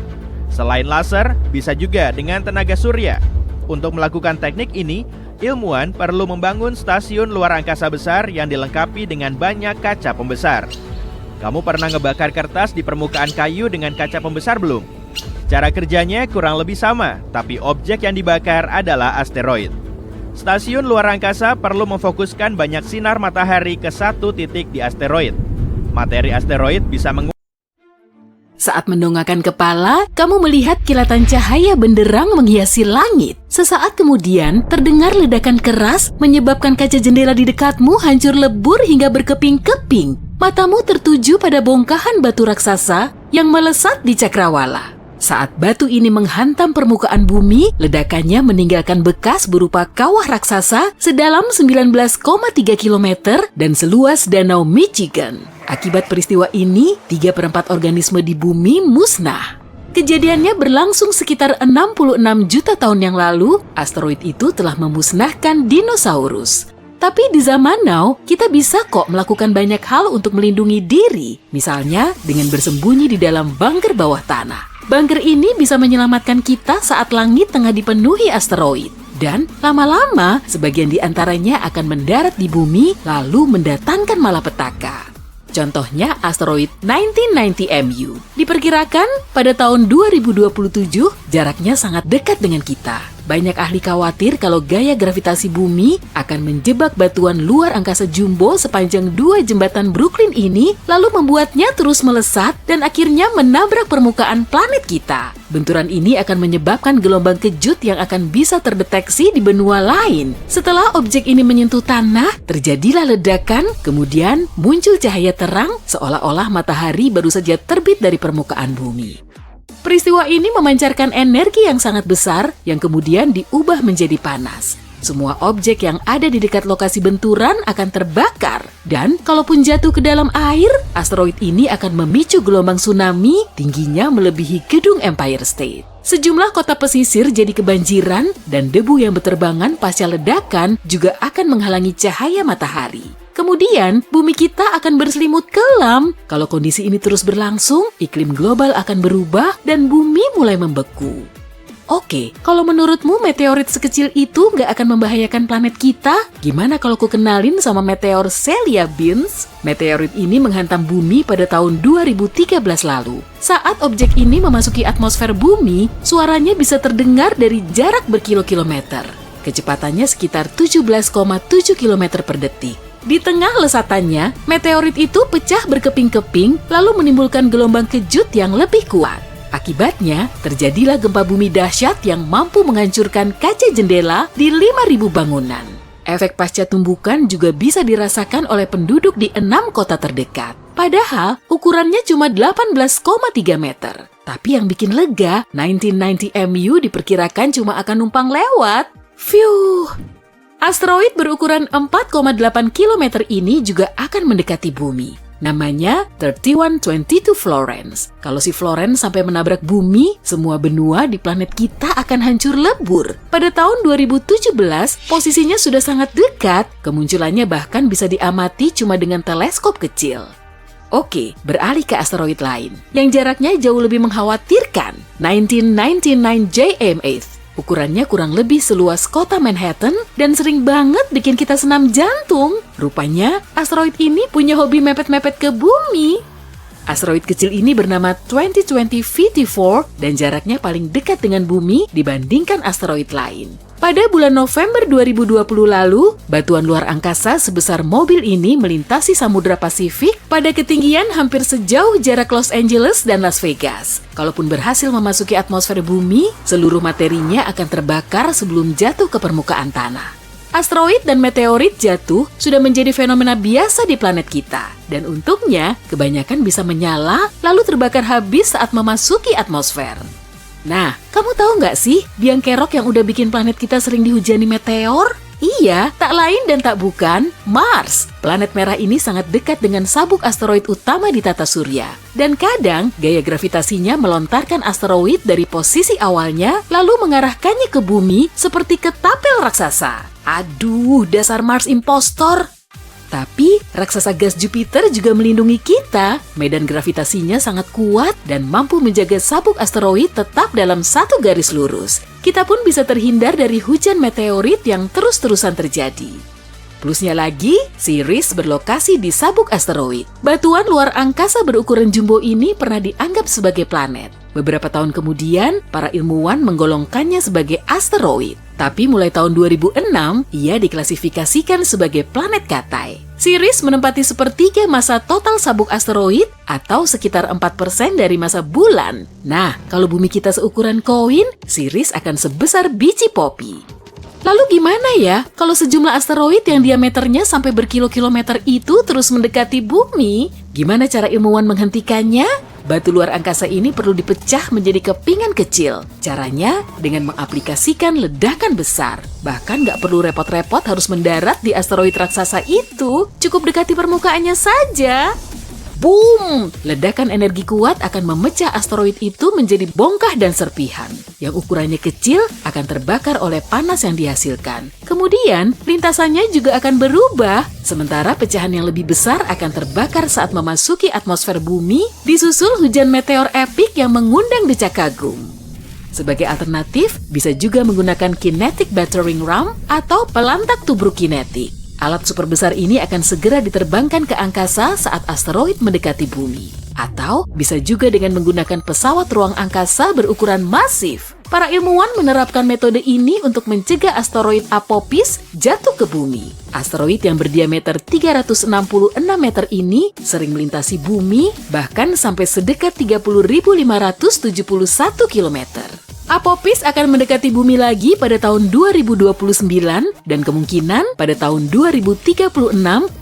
Selain laser, bisa juga dengan tenaga surya. Untuk melakukan teknik ini, ilmuwan perlu membangun stasiun luar angkasa besar yang dilengkapi dengan banyak kaca pembesar. Kamu pernah ngebakar kertas di permukaan kayu dengan kaca pembesar belum? Cara kerjanya kurang lebih sama, tapi objek yang dibakar adalah asteroid. Stasiun luar angkasa perlu memfokuskan banyak sinar matahari ke satu titik di asteroid. Materi asteroid bisa Saat mendongakkan kepala, kamu melihat kilatan cahaya benderang menghiasi langit. Sesaat kemudian, terdengar ledakan keras menyebabkan kaca jendela di dekatmu hancur lebur hingga berkeping-keping. Matamu tertuju pada bongkahan batu raksasa yang melesat di cakrawala. Saat batu ini menghantam permukaan bumi, ledakannya meninggalkan bekas berupa kawah raksasa sedalam 19,3 km dan seluas danau Michigan. Akibat peristiwa ini, 3/4 organisme di bumi musnah. Kejadiannya berlangsung sekitar 66 juta tahun yang lalu. Asteroid itu telah memusnahkan dinosaurus. Tapi di zaman now, kita bisa kok melakukan banyak hal untuk melindungi diri. Misalnya dengan bersembunyi di dalam bunker bawah tanah. Bunker ini bisa menyelamatkan kita saat langit tengah dipenuhi asteroid. Dan lama-lama, sebagian di antaranya akan mendarat di bumi lalu mendatangkan malapetaka. Contohnya asteroid 1990 MU. Diperkirakan pada tahun 2027 jaraknya sangat dekat dengan kita. Banyak ahli khawatir kalau gaya gravitasi bumi akan menjebak batuan luar angkasa jumbo sepanjang 2 jembatan Brooklyn ini, lalu membuatnya terus melesat dan akhirnya menabrak permukaan planet kita. Benturan ini akan menyebabkan gelombang kejut yang akan bisa terdeteksi di benua lain. Setelah objek ini menyentuh tanah, terjadilah ledakan, kemudian muncul cahaya terang seolah-olah matahari baru saja terbit dari permukaan bumi. Peristiwa ini memancarkan energi yang sangat besar yang kemudian diubah menjadi panas. Semua objek yang ada di dekat lokasi benturan akan terbakar. Dan kalaupun jatuh ke dalam air, asteroid ini akan memicu gelombang tsunami tingginya melebihi gedung Empire State. Sejumlah kota pesisir jadi kebanjiran dan debu yang berterbangan pasca ledakan juga akan menghalangi cahaya matahari. Kemudian, bumi kita akan berselimut kelam. Kalau kondisi ini terus berlangsung, iklim global akan berubah dan bumi mulai membeku. Oke, kalau menurutmu meteorit sekecil itu nggak akan membahayakan planet kita? Gimana kalau ku kenalin sama meteor Chelyabinsk? Meteorit ini menghantam bumi pada tahun 2013 lalu. Saat objek ini memasuki atmosfer bumi, suaranya bisa terdengar dari jarak berkilo-kilometer. Kecepatannya sekitar 17,7 km per detik. Di tengah lesatannya, meteorit itu pecah berkeping-keping lalu menimbulkan gelombang kejut yang lebih kuat. Akibatnya, terjadilah gempa bumi dahsyat yang mampu menghancurkan kaca jendela di 5.000 bangunan. Efek pasca tumbukan juga bisa dirasakan oleh penduduk di 6 kota terdekat. Padahal, ukurannya cuma 18,3 meter. Tapi yang bikin lega, 1990 MU diperkirakan cuma akan numpang lewat. Phew! Asteroid berukuran 4,8 km ini juga akan mendekati bumi. Namanya 3122 Florence. Kalau si Florence sampai menabrak bumi, semua benua di planet kita akan hancur lebur. Pada tahun 2017, posisinya sudah sangat dekat. Kemunculannya bahkan bisa diamati cuma dengan teleskop kecil. Oke, beralih ke asteroid lain yang jaraknya jauh lebih mengkhawatirkan. 1999 JM8. Ukurannya kurang lebih seluas kota Manhattan dan sering banget bikin kita senam jantung. Rupanya, asteroid ini punya hobi mepet-mepet ke bumi. Asteroid kecil ini bernama 2020 VT4 dan jaraknya paling dekat dengan bumi dibandingkan asteroid lain. Pada bulan November 2020 lalu, batuan luar angkasa sebesar mobil ini melintasi Samudra Pasifik pada ketinggian hampir sejauh jarak Los Angeles dan Las Vegas. Kalaupun berhasil memasuki atmosfer bumi, seluruh materinya akan terbakar sebelum jatuh ke permukaan tanah. Asteroid dan meteorit jatuh sudah menjadi fenomena biasa di planet kita. Dan untungnya, kebanyakan bisa menyala lalu terbakar habis saat memasuki atmosfer. Nah, kamu tahu nggak sih biang kerok yang udah bikin planet kita sering dihujani meteor? Iya, tak lain dan tak bukan Mars. Planet merah ini sangat dekat dengan sabuk asteroid utama di tata surya. Dan kadang gaya gravitasinya melontarkan asteroid dari posisi awalnya lalu mengarahkannya ke bumi seperti ketapel raksasa. Aduh, dasar Mars impostor. Tapi, raksasa gas Jupiter juga melindungi kita. Medan gravitasinya sangat kuat dan mampu menjaga sabuk asteroid tetap dalam satu garis lurus. Kita pun bisa terhindar dari hujan meteorit yang terus-terusan terjadi. Plusnya lagi, Ceres berlokasi di sabuk asteroid. Batuan luar angkasa berukuran jumbo ini pernah dianggap sebagai planet. Beberapa tahun kemudian, para ilmuwan menggolongkannya sebagai asteroid. Tapi mulai tahun 2006, ia diklasifikasikan sebagai planet Katai. Ceres menempati sepertiga masa total sabuk asteroid atau sekitar 4% dari masa bulan. Nah, kalau bumi kita seukuran koin, Ceres akan sebesar biji popi. Lalu gimana ya kalau sejumlah asteroid yang diameternya sampai berkilo-kilometer itu terus mendekati bumi? Gimana cara ilmuwan menghentikannya? Batu luar angkasa ini perlu dipecah menjadi kepingan kecil. Caranya dengan mengaplikasikan ledakan besar. Bahkan nggak perlu repot-repot harus mendarat di asteroid raksasa itu. Cukup dekati permukaannya saja. Boom! Ledakan energi kuat akan memecah asteroid itu menjadi bongkah dan serpihan. Yang ukurannya kecil akan terbakar oleh panas yang dihasilkan. Kemudian, lintasannya juga akan berubah. Sementara pecahan yang lebih besar akan terbakar saat memasuki atmosfer bumi, disusul hujan meteor epik yang mengundang decak kagum. Sebagai alternatif, bisa juga menggunakan kinetic battering ram atau pelantak tubruk kinetik. Alat super besar ini akan segera diterbangkan ke angkasa saat asteroid mendekati bumi. Atau bisa juga dengan menggunakan pesawat ruang angkasa berukuran masif. Para ilmuwan menerapkan metode ini untuk mencegah asteroid Apophis jatuh ke bumi. Asteroid yang berdiameter 366 meter ini sering melintasi bumi, bahkan sampai sedekat 30.571 kilometer. Apophis akan mendekati bumi lagi pada tahun 2029 dan kemungkinan pada tahun 2036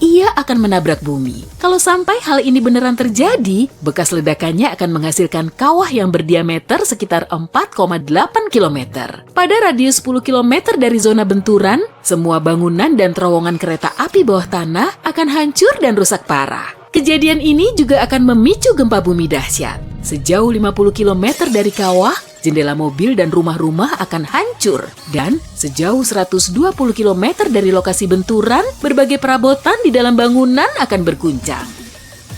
ia akan menabrak bumi. Kalau sampai hal ini beneran terjadi, bekas ledakannya akan menghasilkan kawah yang berdiameter sekitar 4,8 km. Pada radius 10 km dari zona benturan, semua bangunan dan terowongan kereta api bawah tanah akan hancur dan rusak parah. Kejadian ini juga akan memicu gempa bumi dahsyat. Sejauh 50 km dari kawah, jendela mobil dan rumah-rumah akan hancur. Dan sejauh 120 km dari lokasi benturan, berbagai perabotan di dalam bangunan akan berguncang.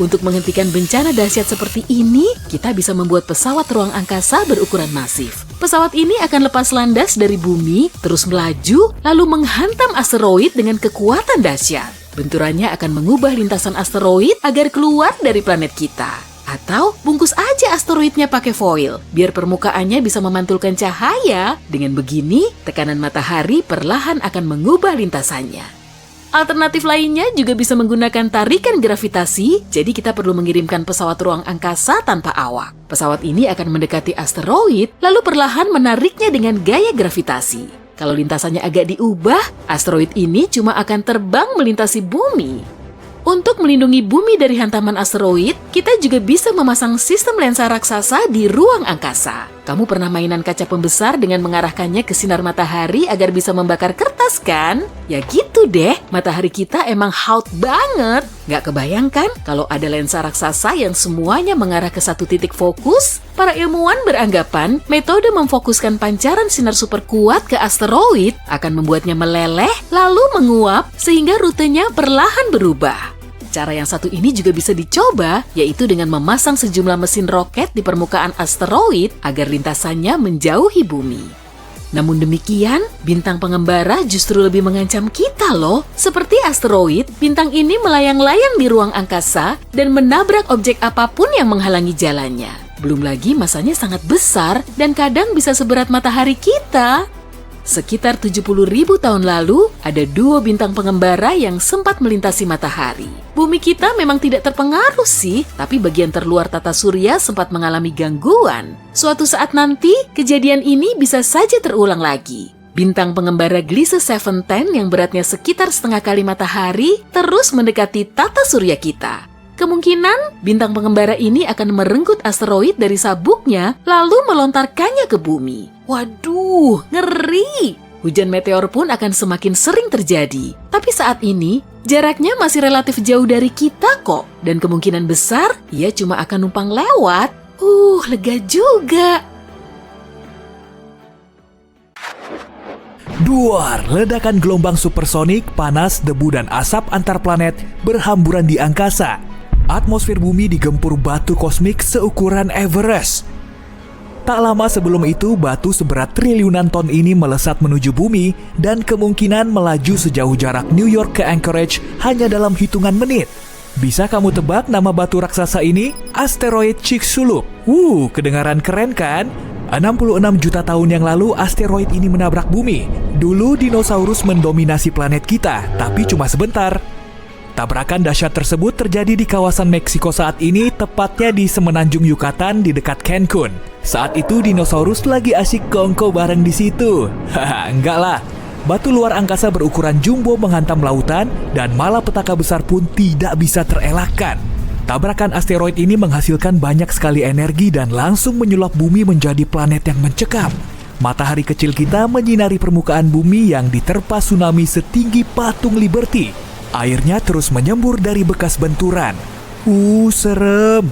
Untuk menghentikan bencana dahsyat seperti ini, kita bisa membuat pesawat ruang angkasa berukuran masif. Pesawat ini akan lepas landas dari bumi, terus melaju, lalu menghantam asteroid dengan kekuatan dahsyat. Benturannya akan mengubah lintasan asteroid agar keluar dari planet kita. Atau bungkus aja asteroidnya pakai foil, biar permukaannya bisa memantulkan cahaya. Dengan begini, tekanan matahari perlahan akan mengubah lintasannya. Alternatif lainnya juga bisa menggunakan tarikan gravitasi, jadi kita perlu mengirimkan pesawat ruang angkasa tanpa awak. Pesawat ini akan mendekati asteroid, lalu perlahan menariknya dengan gaya gravitasi. Kalau lintasannya agak diubah, asteroid ini cuma akan terbang melintasi bumi. Untuk melindungi bumi dari hantaman asteroid, kita juga bisa memasang sistem lensa raksasa di ruang angkasa. Kamu pernah mainan kaca pembesar dengan mengarahkannya ke sinar matahari agar bisa membakar kertas kan? Ya gitu deh, matahari kita emang hot banget. Nggak kebayangkan kalau ada lensa raksasa yang semuanya mengarah ke satu titik fokus? Para ilmuwan beranggapan metode memfokuskan pancaran sinar super kuat ke asteroid akan membuatnya meleleh lalu menguap sehingga rutenya perlahan berubah. Cara yang satu ini juga bisa dicoba, yaitu dengan memasang sejumlah mesin roket di permukaan asteroid agar lintasannya menjauhi bumi. Namun demikian, bintang pengembara justru lebih mengancam kita loh. Seperti asteroid, bintang ini melayang-layang di ruang angkasa dan menabrak objek apapun yang menghalangi jalannya. Belum lagi masanya sangat besar dan kadang bisa seberat matahari kita. Sekitar 70.000 tahun lalu, ada 2 bintang pengembara yang sempat melintasi matahari. Bumi kita memang tidak terpengaruh sih, tapi bagian terluar tata surya sempat mengalami gangguan. Suatu saat nanti, kejadian ini bisa saja terulang lagi. Bintang pengembara Gliese 710 yang beratnya sekitar setengah kali matahari terus mendekati tata surya kita. Kemungkinan bintang pengembara ini akan merenggut asteroid dari sabuknya lalu melontarkannya ke bumi. Waduh, ngeri! Hujan meteor pun akan semakin sering terjadi. Tapi saat ini, jaraknya masih relatif jauh dari kita kok. Dan kemungkinan besar, ia cuma akan numpang lewat. Lega juga. Duar, ledakan gelombang supersonik, panas, debu, dan asap antar planet berhamburan di angkasa. Atmosfer bumi digempur batu kosmik seukuran Everest. Tak lama sebelum itu, batu seberat triliunan ton ini melesat menuju bumi dan kemungkinan melaju sejauh jarak New York ke Anchorage hanya dalam hitungan menit. Bisa kamu tebak nama batu raksasa ini? Asteroid Chicxulub. Kedengaran keren kan? 66 juta tahun yang lalu asteroid ini menabrak bumi. Dulu dinosaurus mendominasi planet kita, tapi cuma sebentar. Tabrakan dahsyat tersebut terjadi di kawasan Meksiko saat ini, tepatnya di semenanjung Yucatan di dekat Cancun. Saat itu dinosaurus lagi asyik kongko bareng di situ. Haha, enggak lah. Batu luar angkasa berukuran jumbo menghantam lautan dan malapetaka besar pun tidak bisa terelakkan. Tabrakan asteroid ini menghasilkan banyak sekali energi dan langsung menyulap bumi menjadi planet yang mencekam. Matahari kecil kita menyinari permukaan bumi yang diterpa tsunami setinggi patung Liberty. Airnya terus menyembur dari bekas benturan. Serem.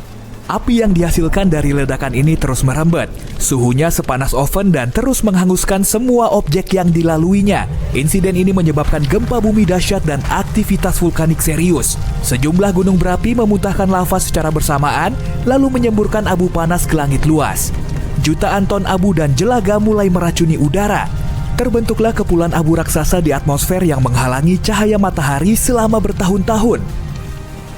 Api yang dihasilkan dari ledakan ini terus merambat. Suhunya sepanas oven dan terus menghanguskan semua objek yang dilaluinya. Insiden ini menyebabkan gempa bumi dahsyat dan aktivitas vulkanik serius. Sejumlah gunung berapi memuntahkan lava secara bersamaan, lalu menyemburkan abu panas ke langit luas. Jutaan ton abu dan jelaga mulai meracuni udara. Terbentuklah kepulan abu raksasa di atmosfer yang menghalangi cahaya matahari selama bertahun-tahun.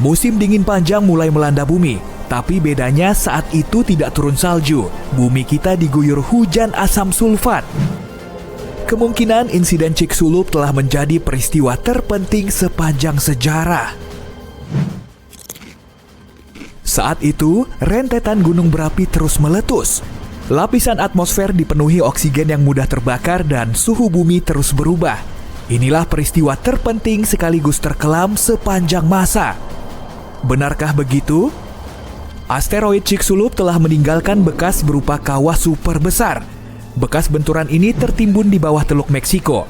Musim dingin panjang mulai melanda bumi, tapi bedanya saat itu tidak turun salju. Bumi kita diguyur hujan asam sulfat. Kemungkinan insiden Chicxulub telah menjadi peristiwa terpenting sepanjang sejarah. Saat itu, rentetan gunung berapi terus meletus. Lapisan atmosfer dipenuhi oksigen yang mudah terbakar dan suhu bumi terus berubah. Inilah peristiwa terpenting sekaligus terkelam sepanjang masa. Benarkah begitu? Asteroid Chicxulub telah meninggalkan bekas berupa kawah super besar. Bekas benturan ini tertimbun di bawah Teluk Meksiko.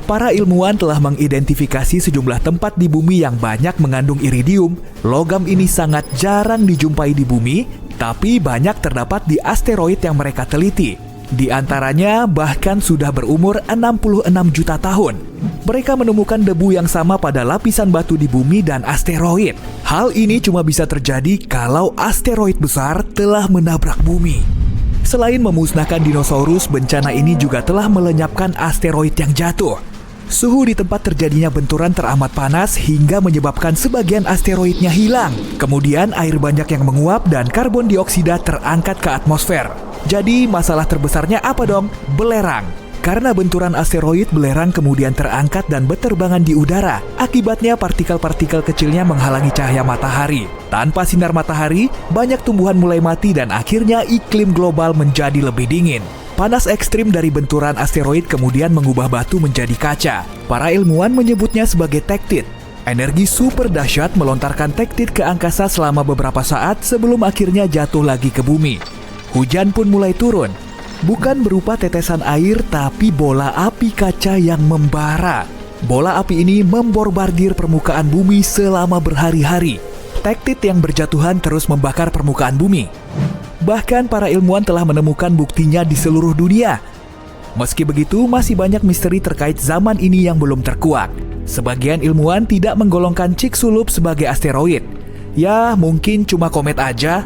Para ilmuwan telah mengidentifikasi sejumlah tempat di bumi yang banyak mengandung iridium. Logam ini sangat jarang dijumpai di bumi, tapi banyak terdapat di asteroid yang mereka teliti. Di antaranya bahkan sudah berumur 66 juta tahun. Mereka menemukan debu yang sama pada lapisan batu di bumi dan asteroid. Hal ini cuma bisa terjadi kalau asteroid besar telah menabrak bumi. Selain memusnahkan dinosaurus, bencana ini juga telah melenyapkan asteroid yang jatuh. Suhu di tempat terjadinya benturan teramat panas hingga menyebabkan sebagian asteroidnya hilang. Kemudian air banyak yang menguap dan karbon dioksida terangkat ke atmosfer. Jadi masalah terbesarnya apa dong? Belerang. Karena benturan asteroid, belerang kemudian terangkat dan berterbangan di udara. Akibatnya partikel-partikel kecilnya menghalangi cahaya matahari. Tanpa sinar matahari, banyak tumbuhan mulai mati dan akhirnya iklim global menjadi lebih dingin. Panas ekstrim dari benturan asteroid kemudian mengubah batu menjadi kaca. Para ilmuwan menyebutnya sebagai tektit. Energi super dahsyat melontarkan tektit ke angkasa selama beberapa saat sebelum akhirnya jatuh lagi ke bumi. Hujan pun mulai turun. Bukan berupa tetesan air, tapi bola api kaca yang membara. Bola api ini membombardir permukaan bumi selama berhari-hari. Tektit yang berjatuhan terus membakar permukaan bumi. Bahkan para ilmuwan telah menemukan buktinya di seluruh dunia. Meski begitu, masih banyak misteri terkait zaman ini yang belum terkuak. Sebagian ilmuwan tidak menggolongkan Chicxulub sebagai asteroid. Ya, mungkin cuma komet aja.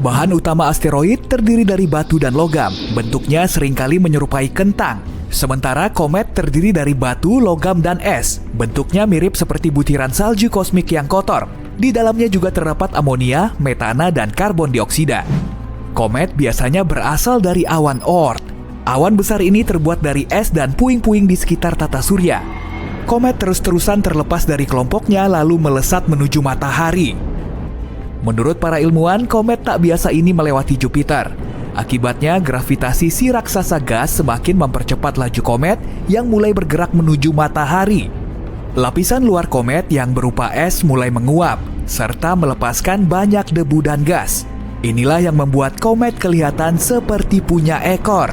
Bahan utama asteroid terdiri dari batu dan logam. Bentuknya seringkali menyerupai kentang. Sementara komet terdiri dari batu, logam, dan es. Bentuknya mirip seperti butiran salju kosmik yang kotor. Di dalamnya juga terdapat amonia, metana, dan karbon dioksida. Komet biasanya berasal dari awan Oort. Awan besar ini terbuat dari es dan puing-puing di sekitar tata surya. Komet terus-terusan terlepas dari kelompoknya lalu melesat menuju matahari. Menurut para ilmuwan, komet tak biasa ini melewati Jupiter. Akibatnya, gravitasi si raksasa gas semakin mempercepat laju komet yang mulai bergerak menuju matahari. Lapisan luar komet yang berupa es mulai menguap, serta melepaskan banyak debu dan gas. Inilah yang membuat komet kelihatan seperti punya ekor.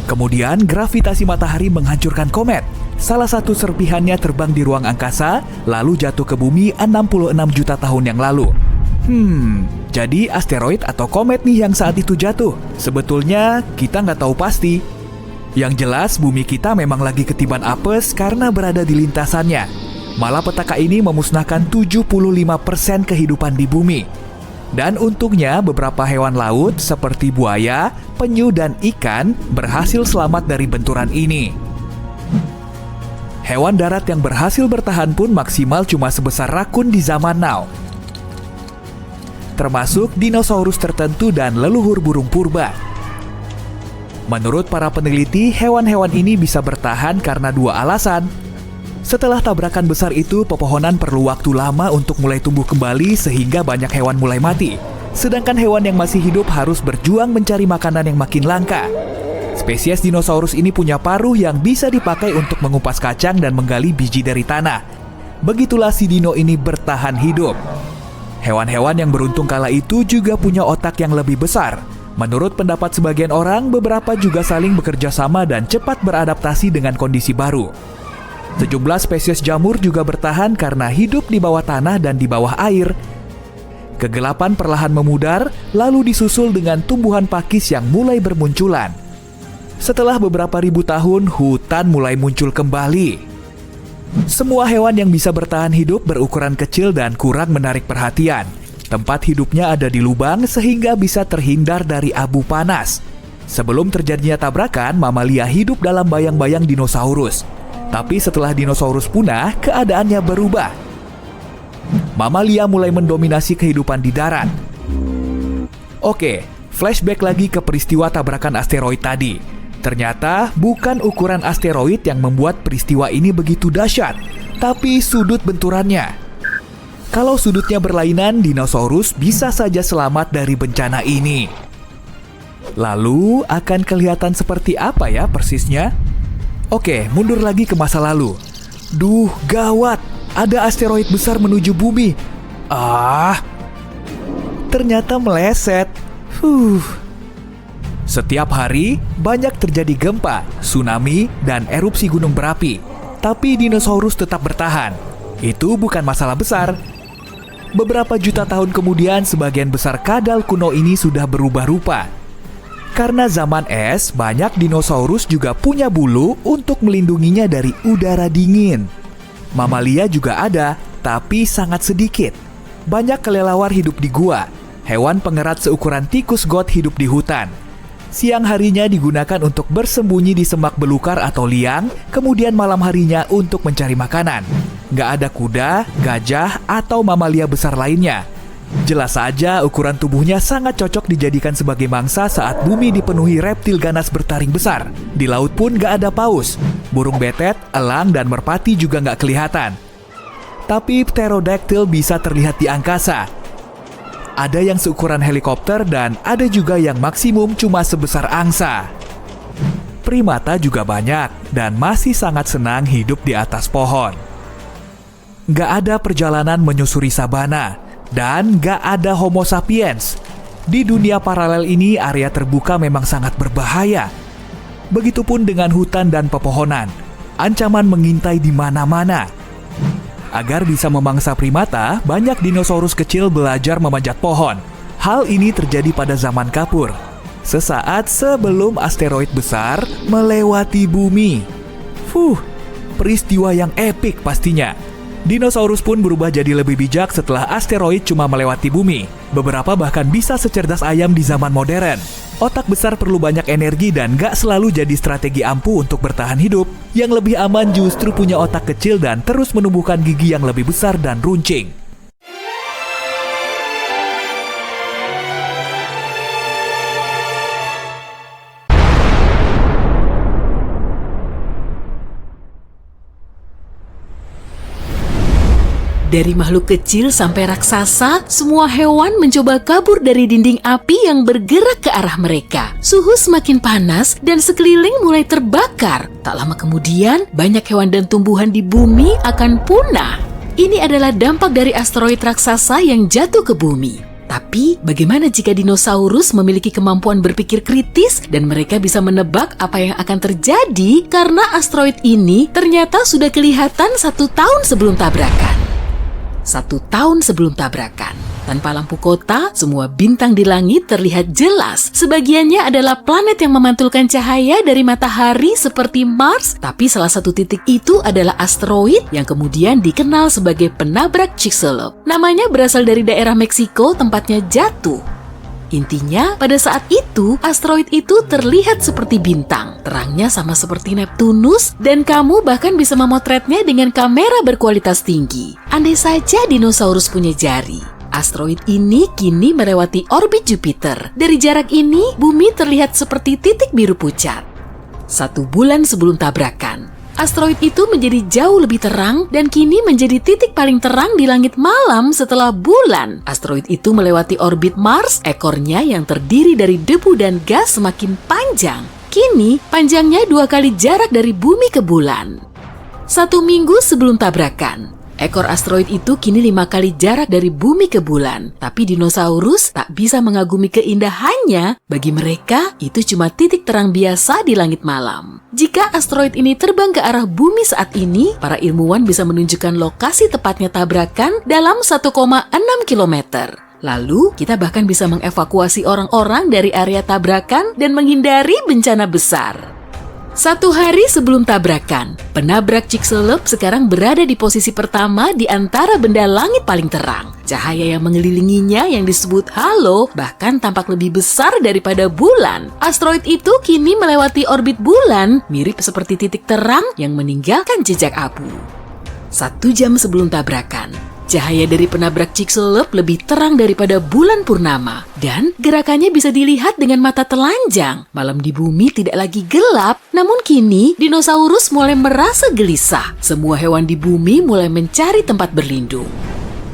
Kemudian gravitasi matahari menghancurkan komet. Salah satu serpihannya terbang di ruang angkasa, lalu jatuh ke bumi 66 juta tahun yang lalu. Jadi asteroid atau komet nih yang saat itu jatuh? Sebetulnya kita nggak tahu pasti. Yang jelas bumi kita memang lagi ketiban apes karena berada di lintasannya. Malapetaka ini memusnahkan 75% kehidupan di bumi. Dan untungnya beberapa hewan laut seperti buaya, penyu, dan ikan berhasil selamat dari benturan ini. Hewan darat yang berhasil bertahan pun maksimal cuma sebesar rakun di zaman now. Termasuk dinosaurus tertentu dan leluhur burung purba. Menurut para peneliti, hewan-hewan ini bisa bertahan karena dua alasan. Setelah tabrakan besar itu, pepohonan perlu waktu lama untuk mulai tumbuh kembali sehingga banyak hewan mulai mati. Sedangkan hewan yang masih hidup harus berjuang mencari makanan yang makin langka. Spesies dinosaurus ini punya paruh yang bisa dipakai untuk mengupas kacang dan menggali biji dari tanah. Begitulah si dino ini bertahan hidup. Hewan-hewan yang beruntung kala itu juga punya otak yang lebih besar. Menurut pendapat sebagian orang, beberapa juga saling bekerja sama dan cepat beradaptasi dengan kondisi baru. Sejumlah spesies jamur juga bertahan karena hidup di bawah tanah dan di bawah air. Kegelapan perlahan memudar, lalu disusul dengan tumbuhan pakis yang mulai bermunculan. Setelah beberapa ribu tahun, hutan mulai muncul kembali. Semua hewan yang bisa bertahan hidup berukuran kecil dan kurang menarik perhatian. Tempat hidupnya ada di lubang sehingga bisa terhindar dari abu panas. Sebelum terjadinya tabrakan, mamalia hidup dalam bayang-bayang dinosaurus. Tapi setelah dinosaurus punah, keadaannya berubah. Mamalia mulai mendominasi kehidupan di darat. Oke, flashback lagi ke peristiwa tabrakan asteroid tadi. Ternyata bukan ukuran asteroid yang membuat peristiwa ini begitu dahsyat, tapi sudut benturannya. Kalau sudutnya berlainan, dinosaurus bisa saja selamat dari bencana ini. Lalu akan kelihatan seperti apa ya persisnya? Oke, mundur lagi ke masa lalu. Duh, gawat. Ada asteroid besar menuju bumi. Ternyata meleset. Setiap hari, banyak terjadi gempa, tsunami, dan erupsi gunung berapi. Tapi dinosaurus tetap bertahan. Itu bukan masalah besar. Beberapa juta tahun kemudian, sebagian besar kadal kuno ini sudah berubah rupa. Karena zaman es, banyak dinosaurus juga punya bulu untuk melindunginya dari udara dingin. Mamalia juga ada, tapi sangat sedikit. Banyak kelelawar hidup di gua. Hewan pengerat seukuran tikus got hidup di hutan. Siang harinya digunakan untuk bersembunyi di semak belukar atau liang, kemudian malam harinya untuk mencari makanan. Nggak ada kuda, gajah, atau mamalia besar lainnya. Jelas saja ukuran tubuhnya sangat cocok dijadikan sebagai mangsa saat bumi dipenuhi reptil ganas bertaring besar. Di laut pun nggak ada paus. Burung betet, elang, dan merpati juga nggak kelihatan. Tapi pterodactyl bisa terlihat di angkasa. Ada yang seukuran helikopter dan ada juga yang maksimum cuma sebesar angsa. Primata juga banyak dan masih sangat senang hidup di atas pohon. Nggak ada perjalanan menyusuri sabana. Dan gak ada Homo sapiens. Di dunia paralel ini, area terbuka memang sangat berbahaya. Begitupun dengan hutan dan pepohonan. Ancaman mengintai di mana-mana. Agar bisa memangsa primata, banyak dinosaurus kecil belajar memanjat pohon. Hal ini terjadi pada zaman Kapur, sesaat sebelum asteroid besar melewati bumi. Peristiwa yang epik pastinya. Dinosaurus pun berubah jadi lebih bijak setelah asteroid cuma melewati bumi. Beberapa bahkan bisa secerdas ayam di zaman modern. Otak besar perlu banyak energi dan gak selalu jadi strategi ampuh untuk bertahan hidup. Yang lebih aman justru punya otak kecil dan terus menumbuhkan gigi yang lebih besar dan runcing. Dari makhluk kecil sampai raksasa, semua hewan mencoba kabur dari dinding api yang bergerak ke arah mereka. Suhu semakin panas dan sekeliling mulai terbakar. Tak lama kemudian, banyak hewan dan tumbuhan di bumi akan punah. Ini adalah dampak dari asteroid raksasa yang jatuh ke bumi. Tapi, bagaimana jika dinosaurus memiliki kemampuan berpikir kritis dan mereka bisa menebak apa yang akan terjadi karena asteroid ini ternyata sudah kelihatan 1 tahun sebelum tabrakan. 1 tahun sebelum tabrakan. Tanpa lampu kota, semua bintang di langit terlihat jelas. Sebagiannya adalah planet yang memantulkan cahaya dari matahari seperti Mars, tapi salah satu titik itu adalah asteroid yang kemudian dikenal sebagai penabrak Chicxulub. Namanya berasal dari daerah Meksiko tempatnya jatuh. Intinya, pada saat itu, asteroid itu terlihat seperti bintang. Terangnya sama seperti Neptunus, dan kamu bahkan bisa memotretnya dengan kamera berkualitas tinggi. Andai saja dinosaurus punya jari. Asteroid ini kini melewati orbit Jupiter. Dari jarak ini, bumi terlihat seperti titik biru pucat. 1 bulan sebelum tabrakan, Asteroid itu menjadi jauh lebih terang dan kini menjadi titik paling terang di langit malam setelah bulan. Asteroid itu melewati orbit Mars, ekornya yang terdiri dari debu dan gas semakin panjang. Kini, panjangnya 2 kali jarak dari bumi ke bulan. 1 minggu sebelum tabrakan, ekor asteroid itu kini 5 kali jarak dari bumi ke bulan. Tapi dinosaurus tak bisa mengagumi keindahannya. Bagi mereka, itu cuma titik terang biasa di langit malam. Jika asteroid ini terbang ke arah bumi saat ini, para ilmuwan bisa menunjukkan lokasi tepatnya tabrakan dalam 1,6 kilometer. Lalu, kita bahkan bisa mengevakuasi orang-orang dari area tabrakan dan menghindari bencana besar. 1 hari sebelum tabrakan, penabrak Chicxulub sekarang berada di posisi pertama di antara benda langit paling terang. Cahaya yang mengelilinginya yang disebut halo bahkan tampak lebih besar daripada bulan. Asteroid itu kini melewati orbit bulan, mirip seperti titik terang yang meninggalkan jejak abu. 1 jam sebelum tabrakan, cahaya dari penabrak Chicxulub lebih terang daripada bulan purnama dan gerakannya bisa dilihat dengan mata telanjang. Malam di bumi tidak lagi gelap, namun kini dinosaurus mulai merasa gelisah. Semua hewan di bumi mulai mencari tempat berlindung.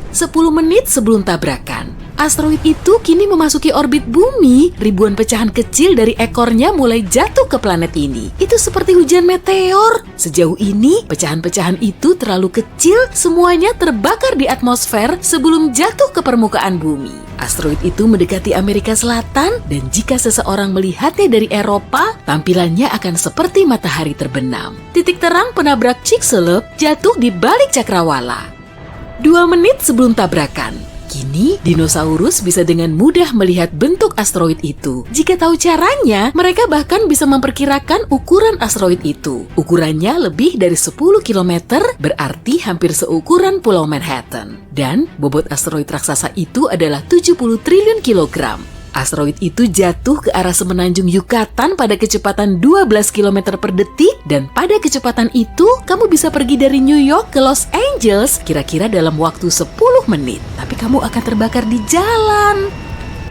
10 menit sebelum tabrakan, asteroid itu kini memasuki orbit bumi. Ribuan pecahan kecil dari ekornya mulai jatuh ke planet ini. Itu seperti hujan meteor. Sejauh ini, pecahan-pecahan itu terlalu kecil, semuanya terbakar di atmosfer sebelum jatuh ke permukaan bumi. Asteroid itu mendekati Amerika Selatan, dan jika seseorang melihatnya dari Eropa, tampilannya akan seperti matahari terbenam. Titik terang penabrak Chicxulub jatuh di balik cakrawala. 2 menit sebelum tabrakan, kini dinosaurus bisa dengan mudah melihat bentuk asteroid itu. Jika tahu caranya, mereka bahkan bisa memperkirakan ukuran asteroid itu. Ukurannya lebih dari 10 km, berarti hampir seukuran Pulau Manhattan. Dan bobot asteroid raksasa itu adalah 70 triliun kilogram. Asteroid itu jatuh ke arah semenanjung Yucatan pada kecepatan 12 km per detik, dan pada kecepatan itu kamu bisa pergi dari New York ke Los Angeles kira-kira dalam waktu 10 menit. Tapi kamu akan terbakar di jalan.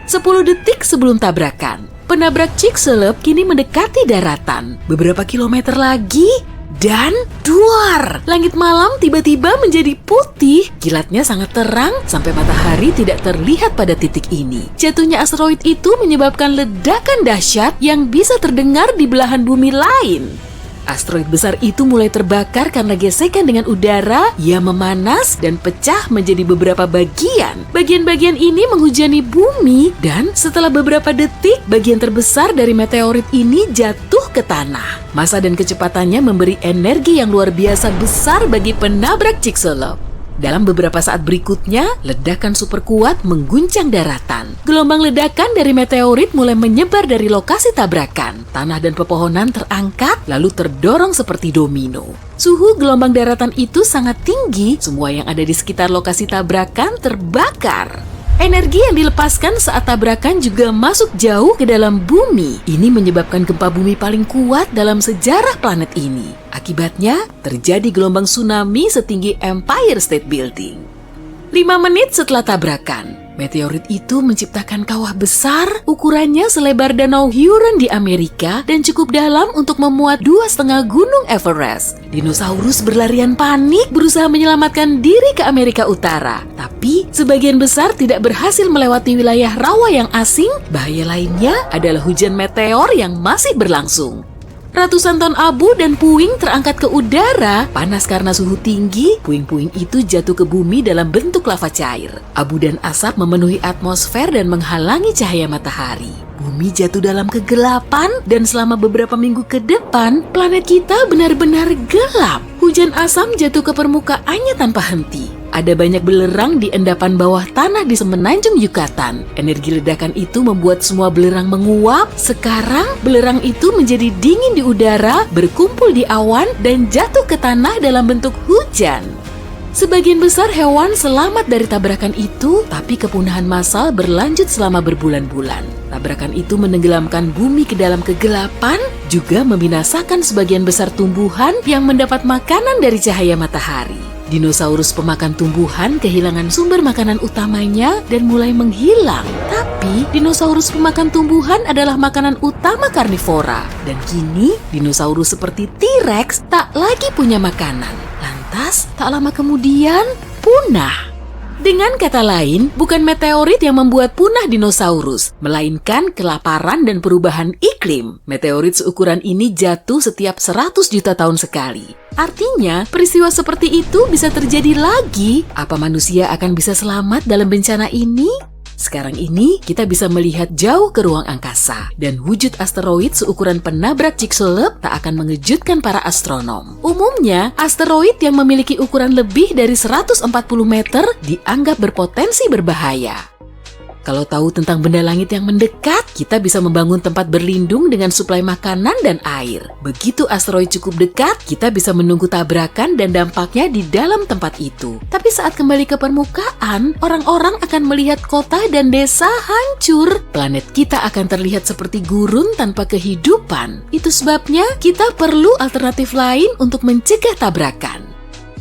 10 detik sebelum tabrakan, penabrak Chicxulub kini mendekati daratan. Beberapa kilometer lagi, dan duar! Langit malam tiba-tiba menjadi putih. Kilatnya sangat terang sampai matahari tidak terlihat pada titik ini. Jatuhnya asteroid itu menyebabkan ledakan dahsyat yang bisa terdengar di belahan bumi lain. Asteroid besar itu mulai terbakar karena gesekan dengan udara. Ia memanas dan pecah menjadi beberapa bagian. Bagian-bagian ini menghujani bumi, dan setelah beberapa detik, bagian terbesar dari meteorit ini jatuh ke tanah. Massa dan kecepatannya memberi energi yang luar biasa besar bagi penabrak Chicxulub. Dalam beberapa saat berikutnya, ledakan super kuat mengguncang daratan. Gelombang ledakan dari meteorit mulai menyebar dari lokasi tabrakan. Tanah dan pepohonan terangkat, lalu terdorong seperti domino. Suhu gelombang daratan itu sangat tinggi, semua yang ada di sekitar lokasi tabrakan terbakar. Energi yang dilepaskan saat tabrakan juga masuk jauh ke dalam bumi. Ini menyebabkan gempa bumi paling kuat dalam sejarah planet ini. Akibatnya, terjadi gelombang tsunami setinggi Empire State Building. 5 menit setelah tabrakan, meteorit itu menciptakan kawah besar, ukurannya selebar danau Huron di Amerika dan cukup dalam untuk memuat 2,5 gunung Everest. Dinosaurus berlarian panik berusaha menyelamatkan diri ke Amerika Utara. Tapi, sebagian besar tidak berhasil melewati wilayah rawa yang asing. Bahaya lainnya adalah hujan meteor yang masih berlangsung. Ratusan ton abu dan puing terangkat ke udara. Panas karena suhu tinggi, puing-puing itu jatuh ke bumi dalam bentuk lava cair. Abu dan asap memenuhi atmosfer dan menghalangi cahaya matahari. Bumi jatuh dalam kegelapan, dan selama beberapa minggu ke depan, planet kita benar-benar gelap. Hujan asam jatuh ke permukaannya tanpa henti. Ada banyak belerang di endapan bawah tanah di semenanjung Yucatan. Energi ledakan itu membuat semua belerang menguap. Sekarang, belerang itu menjadi dingin di udara, berkumpul di awan, dan jatuh ke tanah dalam bentuk hujan. Sebagian besar hewan selamat dari tabrakan itu, tapi kepunahan massal berlanjut selama berbulan-bulan. Tabrakan itu menenggelamkan bumi ke dalam kegelapan, juga membinasakan sebagian besar tumbuhan yang mendapat makanan dari cahaya matahari. Dinosaurus pemakan tumbuhan kehilangan sumber makanan utamanya dan mulai menghilang. Tapi, dinosaurus pemakan tumbuhan adalah makanan utama karnivora. Dan kini, dinosaurus seperti T-Rex tak lagi punya makanan. Lantas, tak lama kemudian, punah. Dengan kata lain, bukan meteorit yang membuat punah dinosaurus, melainkan kelaparan dan perubahan iklim. Meteorit seukuran ini jatuh setiap 100 juta tahun sekali. Artinya, peristiwa seperti itu bisa terjadi lagi. Apa manusia akan bisa selamat dalam bencana ini? Sekarang ini, kita bisa melihat jauh ke ruang angkasa, dan wujud asteroid seukuran penabrak Chicxulub tak akan mengejutkan para astronom. Umumnya, asteroid yang memiliki ukuran lebih dari 140 meter dianggap berpotensi berbahaya. Kalau tahu tentang benda langit yang mendekat, kita bisa membangun tempat berlindung dengan suplai makanan dan air. Begitu asteroid cukup dekat, kita bisa menunggu tabrakan dan dampaknya di dalam tempat itu. Tapi saat kembali ke permukaan, orang-orang akan melihat kota dan desa hancur. Planet kita akan terlihat seperti gurun tanpa kehidupan. Itu sebabnya kita perlu alternatif lain untuk mencegah tabrakan.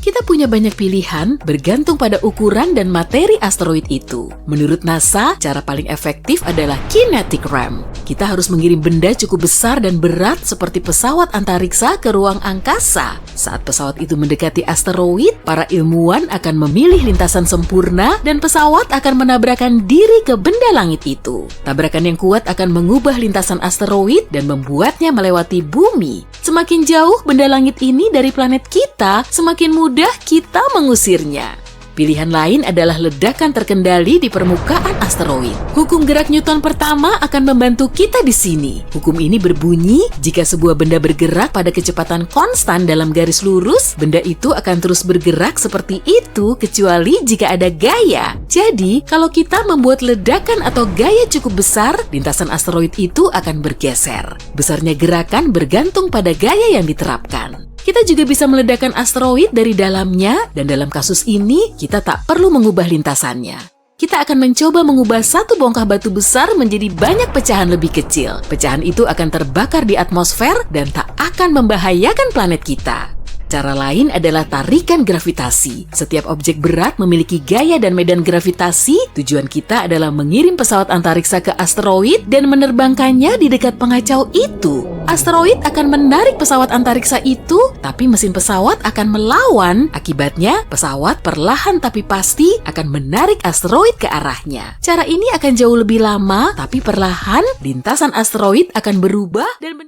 Kita punya banyak pilihan bergantung pada ukuran dan materi asteroid itu. Menurut NASA, cara paling efektif adalah kinetic ramp. Kita harus mengirim benda cukup besar dan berat seperti pesawat antariksa ke ruang angkasa. Saat pesawat itu mendekati asteroid, para ilmuwan akan memilih lintasan sempurna dan pesawat akan menabrakkan diri ke benda langit itu. Tabrakan yang kuat akan mengubah lintasan asteroid dan membuatnya melewati bumi. Semakin jauh benda langit ini dari planet kita, semakin mudah kita mengusirnya. Pilihan lain adalah ledakan terkendali di permukaan asteroid. Hukum gerak Newton pertama akan membantu kita di sini. Hukum ini berbunyi, jika sebuah benda bergerak pada kecepatan konstan dalam garis lurus, benda itu akan terus bergerak seperti itu kecuali jika ada gaya. Jadi, kalau kita membuat ledakan atau gaya cukup besar, lintasan asteroid itu akan bergeser. Besarnya gerakan bergantung pada gaya yang diterapkan. Kita juga bisa meledakkan asteroid dari dalamnya, dan dalam kasus ini, kita tak perlu mengubah lintasannya. Kita akan mencoba mengubah satu bongkah batu besar menjadi banyak pecahan lebih kecil. Pecahan itu akan terbakar di atmosfer dan tak akan membahayakan planet kita. Cara lain adalah tarikan gravitasi. Setiap objek berat memiliki gaya dan medan gravitasi. Tujuan kita adalah mengirim pesawat antariksa ke asteroid dan menerbangkannya di dekat pengacau itu. Asteroid akan menarik pesawat antariksa itu, tapi mesin pesawat akan melawan. Akibatnya, pesawat perlahan tapi pasti akan menarik asteroid ke arahnya. Cara ini akan jauh lebih lama, tapi perlahan lintasan asteroid akan berubah dan